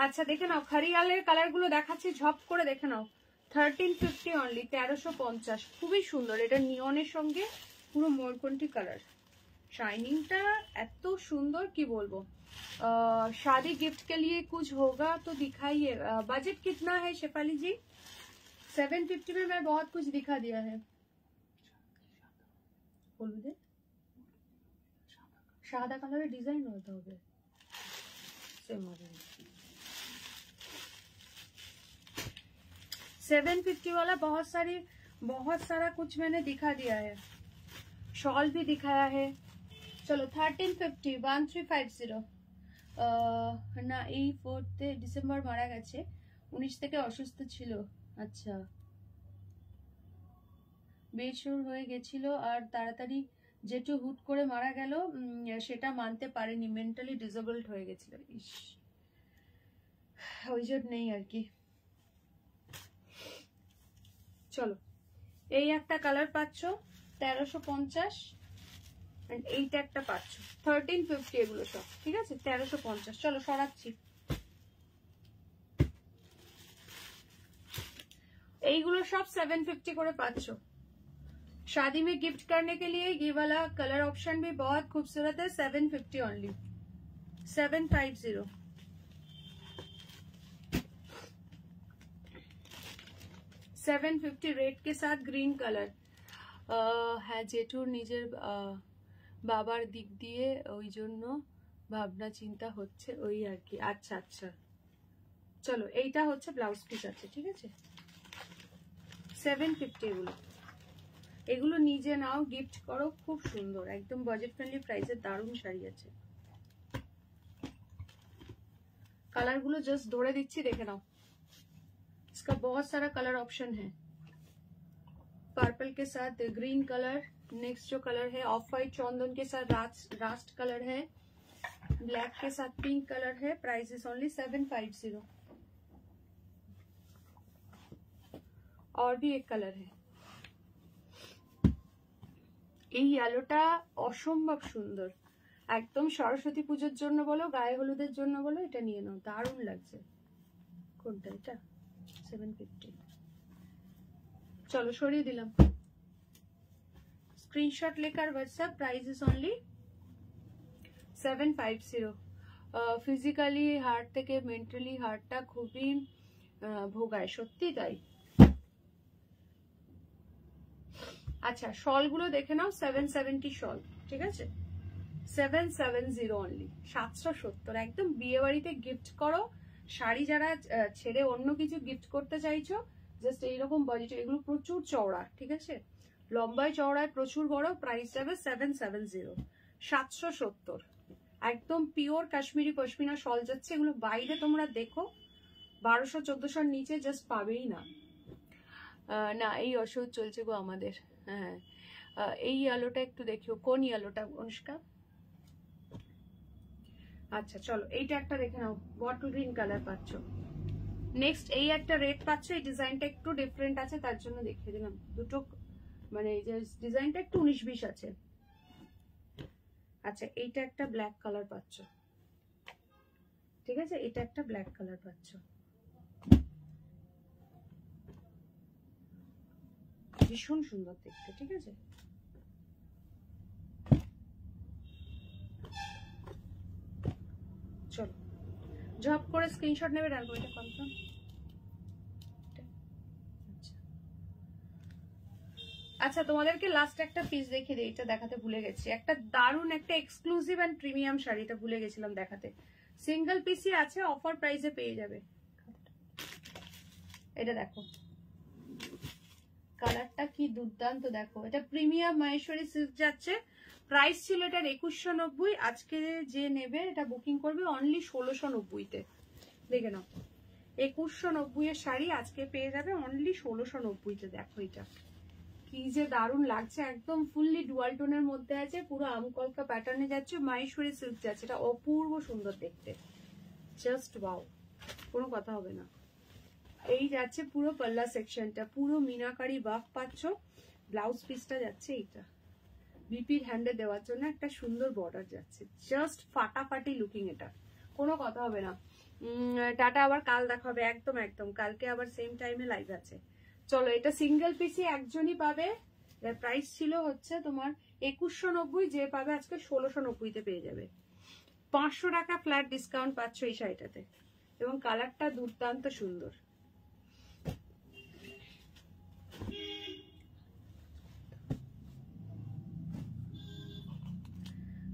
আচ্ছা দেখে নাও, খারিয়ালের কালার গুলো দেখাচ্ছি, ঝপ করে দেখে নাও। 1350 অনলি, 1350, খুবই সুন্দর। এটা নিয়নের সঙ্গে পুরো ময়ূরকণ্ঠী কালার, শাইনিংটা এত সুন্দর কি বলবো। शादी गिफ्ट के लिए कुछ होगा तो दिखाइए। बजट कितना है शेफाली जी? 750 में मैं बहुत कुछ दिखा दिया है। হলুদে সাদা কালারের ডিজাইন হতে হবে, সেম হবে। 750 वाला बहुत सारा कुछ मैंने दिखा दिया है, शॉल भी दिखाया है। चलो 1350, 1350। না এই 4 ডিসেম্বর মারা গেছে, 19 থেকে অসুস্থ ছিল। আচ্ছা বেসুর হয়ে গেছিল আর তাড়াতাড়ি যেটু হুট করে মারা গেল, সেটা মানতে পারেনি, মেন্টালি ডিসেবলড হয়ে গেছিল। ইস ওই জন্যই আর কি। চলো এই একটা কালার পাচ্ছ 1350, এইটা একটা পাচ্ছ 1350, এগুলো সব ঠিক আছে 1350। চলো সরাচ্ছি, এইগুলো সব 750 করে পাচ্ছ। शादी में गिफ्ट करने के लिए ये वाला कलर ऑप्शन भी बहुत खूबसूरत है, 750 ओनली, 750। 750 रेड के साथ ग्रीन कलर है। जेठुर निजेर বাবার দিক দিয়ে ওই জন্য ভাবনা চিন্তা হচ্ছে ওই আর কি। আচ্ছা আচ্ছা চলো এইটা হচ্ছে ব্লাউজ পিস আছে, ঠিক আছে 750। এগুলো নিজে নাও, গিফট করো, খুব সুন্দর, একদম বাজেট ফ্রেন্ডলি প্রাইসে দারুণ শাড়ি আছে। কালার গুলো জাস্ট ধরে দিচ্ছি, দেখে নাও। इसका बहुत सारा कलर ऑप्शन है, पर्पल के साथ ग्रीन कलर, नेक्स्ट जो कलर है ऑफ वाइट चंदन के साथ रास्ट कलर है, ब्लैक के साथ पिंक कलर है। Price is only 750। और भी एक कलर है, এই ইয়েলোটা অসম্ভব সুন্দর, একদম সরস্বতী পুজোর জন্য বলো, গায়ে হলুদের জন্য বলো, এটা নিয়ে নাও, দারুণ লাগছে। কোনটা এটা? 750। চলো সরিয়ে দিলাম, screenshot lacquer WhatsApp. Price is only 750। Physically heart থেকে মেন্টালি হার্টটা খুবই ভোগায়, সত্যি তাই। আচ্ছা শল গুলো দেখে নাও, 770 শল, ঠিক আছে 770 অনলি, 770। একদম বিয়ে বাড়িতে গিফট করো শাড়ি, যারা ছেড়ে অন্য কিছু গিফট করতে চাইছো, জাস্ট এইরকম বাজেট। এগুলো প্রচুর চওড়া, ঠিক আছে লম্বায় চওড়ায় প্রচুর বড়, প্রাইস যাবে 770, 770। একদম পিওর কাশ্মীরি পশমিনা শল যাচ্ছে। এগুলো বাইরে তোমরা দেখো 1200-1400 নিচে জাস্ট পাবেই না। না এই ওষুধ চলছে গো আমাদের। হ্যাঁ এই ইয়েলোটা একটু দেখিও, কোন ইয়েলোটা অনুষ্কা? আচ্ছা চলো এইটা একটা দেখে নাও, বটল গ্রিন কালার পাচ্ছ। নেক্সট এই একটা রেড পাচ্ছ, এই ডিজাইনটা একটু ডিফারেন্ট আছে তার জন্য দেখিয়ে দিলাম। দুটো মানে এই যে ডিজাইনটা একটু 19-20 আছে। আচ্ছা এইটা একটা ব্ল্যাক কালার পাচ্ছ, ঠিক আছে, এটা একটা ব্ল্যাক কালার পাচ্ছ, ভীষণ সুন্দর দেখতে, ঠিক আছে। চলো ঝপ করে স্ক্রিনশট নেবে, রাখবো এটা কনফার্ম। আচ্ছা তোমাদেরকে লাস্ট একটা পিস দেখিয়ে দিই, এটা দেখাতে ভুলে গেছি। একটা দারুন একটা এক্সক্লুসিভ এন্ড প্রিমিয়াম শাড়ি, এটা ভুলে গেছিলাম দেখাতে। সিঙ্গেল পিসই আছে, অফার প্রাইসে পেয়ে যাবে। এটা দেখো কালারটা কি দুর্দান্ত, দেখো এটা প্রিমিয়াম মাহেশ্বরী সিল্ক যাচ্ছে। প্রাইস ছিল এটার 2190, আজকে যে নেবে এটা বুকিং করবে অনলি 1690-তে। দেখে নাও 2190 এর শাড়ি আজকে পেয়ে যাবে অনলি 1690-তে। দেখো এটা কি যে দারুণ লাগছে, একদম ফুললি ডুয়াল টোনের মধ্যে আছে, পুরো আমকলকা প্যাটার্নে যাচ্ছে, মাহেশ্বরী সিল্ক যাচ্ছে। এটা অপূর্ব সুন্দর দেখতে, জাস্ট ওয়াও, কোনো কথা হবে না। এই যাচ্ছে পুরো পাল্লা সেকশনটা, পুরো মিনাকারি ওয়ার্ক পাচ্ছ। ব্লাউজ পিসটা যাচ্ছে এইটা বিপির হ্যান্ডে দেওয়ার জন্য একটা সুন্দর বর্ডার যাচ্ছে, জাস্ট ফাটাফাটি লুকিং, এটা কোনো কথা হবে না। টাটা, আবার কাল দেখা হবে, একদম একদম কালকে আবার সেম টাইমে লাইভ আছে। চলো এটা সিঙ্গেল পিসি একজনই পাবে, প্রাইস ছিল হচ্ছে তোমার 2190, যে পাবে আজকে 1690-তে পেয়ে যাবে। 500 টাকা ফ্ল্যাট ডিসকাউন্ট পাচ্ছ এই শাড়িটাতে, এবং কালারটা দুর্দান্ত সুন্দর।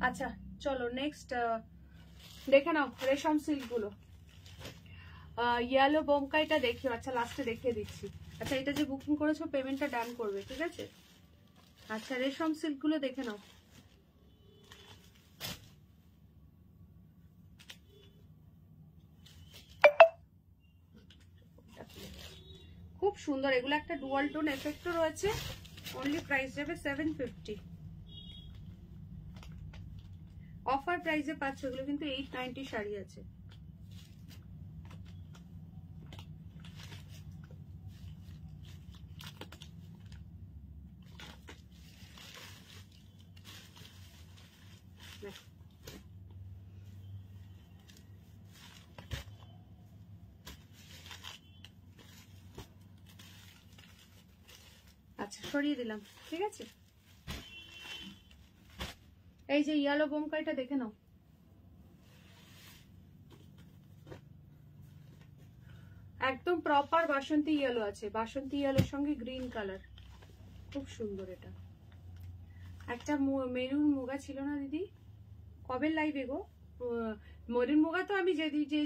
আচ্ছা চলো নেক্সট দেখে নাও রেশম সিল্ক গুলো। ইয়েলো বোমকাইটা দেখিও, আচ্ছা লাস্টে দেখিয়ে দিচ্ছি। আচ্ছা এটা যে বুকিং করেছো পেমেন্টটা ডান করবে, ঠিক আছে। আচ্ছা রেশম সিল্ক গুলো দেখে নাও, খুব সুন্দর। এগুলো একটা ডুয়াল টোন এফেক্টও রয়েছে, অনলি প্রাইস যাবে 750। অফার প্রাইসে পাচ্ছ, এগুলো কিন্তু 890 শাড়ি আছে। আচ্ছা সরিয়ে দিলাম, ঠিক আছে। এই যে ইয়েলো বোমকাইটা দেখে নাও, একদম প্রপার বাসন্তী ইয়েলো আছে, বাসন্তী ইয়েলোর সঙ্গে গ্রিন কালার, খুব সুন্দর। এটা একটা মেরুন মুগা ছিল না দিদি, কবে লাইভে গো? মেরুন মুগা তো আমি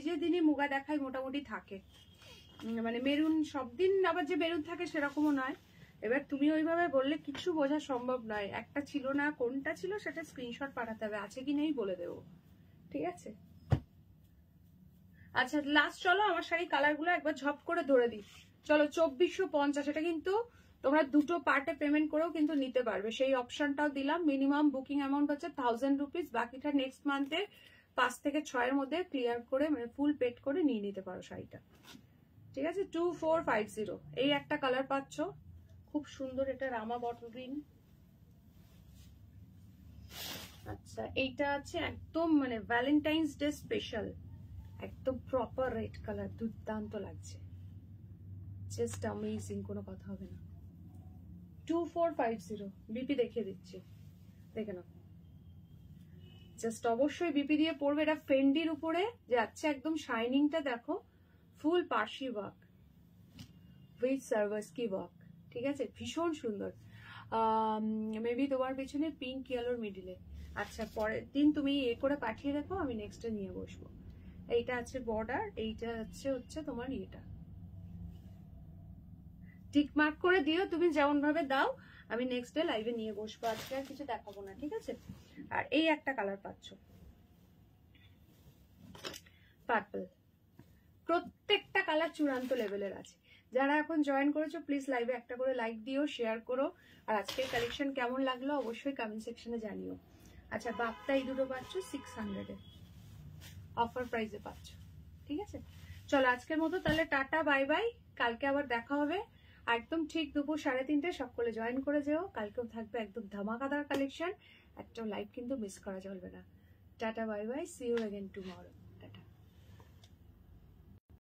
যে দিনই মুগা দেখাই মোটামুটি থাকে, মানে মেরুন সব দিন আবার যে মেরুন থাকে সেরকমও নয়। এবার তুমি ওইভাবে বললে কিছু বোঝা সম্ভব নয়, একটা ছিল না, কোনটা ছিল সেটা স্ক্রিনশট পাঠাতে হবে, আছে কি নেই বলে দেবো, ঠিক আছে। আচ্ছা লাস্ট চলো আমার শাড়ি কালার গুলো একবার ঝপ করে ধরে দিই। চলো 2450, এটা কিন্তু তোমরা দুটো পার্টে পেমেন্ট করেও কিন্তু নিতে পারবে, সেই অপশনটাও দিলাম। মিনিমাম বুকিং অ্যামাউন্ট হচ্ছে 1000 রুপিস, বাকিটা নেক্সট মান্থে 5 থেকে 6 মধ্যে ক্লিয়ার করে মানে ফুল পেড করে নিয়ে নিতে পারো শাড়িটা, ঠিক আছে। 2450 এই একটা কালার পাচ্ছ, খুব সুন্দর, এটা রামা বটল গ্রিন। আচ্ছা এইটা আছে একদম মানে ভ্যালেন্টাইন্স ডে স্পেশাল, একদম প্রপার রেড কালার, দুর্দান্ত লাগছে, জাস্ট অ্যামেজিং, কোনো কথা হবে না। 2450 বিপি দেখিয়ে দিচ্ছি, দেখে নাও, জাস্ট অবশ্যই বিপি দিয়ে পড়বে। এটা ফেন্ডির উপরে যাচ্ছে, একদম শাইনিংটা দেখো, ফুল পার্সি ওয়ার্ক উইথ সার্ভাসকি ওয়ার্ক, ঠিক আছে, ভীষণ সুন্দর। মেবি তোমার পেছনে পিঙ্ক ইয়েলোর মিডিলে। আচ্ছা পরের দিন তুমি এ করে পাঠিয়ে দেখো, আমি নেক্সটে নিয়ে বসবো। এইটা আছে বর্ডার, এইটা হচ্ছে তোমার ইয়েটা, টিক মার্ক করে দিও তুমি যেমন ভাবে দাও। আমি নেক্সট ডে লাইভে নিয়ে বসবো, আজকে আর কিছু দেখাবো না, ঠিক আছে? আর এই একটা কালার পাচ্ছ পার্পল, প্রত্যেকটা কালার চূড়ান্ত লেভেলের আছে। যারা এখন জয়েন করেছো প্লিজ লাইভে একটা করে লাইক দিও, শেয়ার করো, আর আজকের কালেকশন কেমন লাগলো অবশ্যই কমেন্ট সেকশনে জানিও। আচ্ছা বাপ্তা এই দুটো পাচ্ছ 600 অফার প্রাইসে পাচ্ছ, ঠিক আছে? চলো আজকের মতো তাহলে টাটা বাই বাই, কালকে আবার দেখা হবে একদম ঠিক দুপুর 3:30 সকলে জয়েন করে যেও। কালকেও থাকবে একদম ধামাকাদার কালেকশন, একটা লাইভ কিন্তু মিস করা চলবে না। Tata bye bye, see you again tomorrow.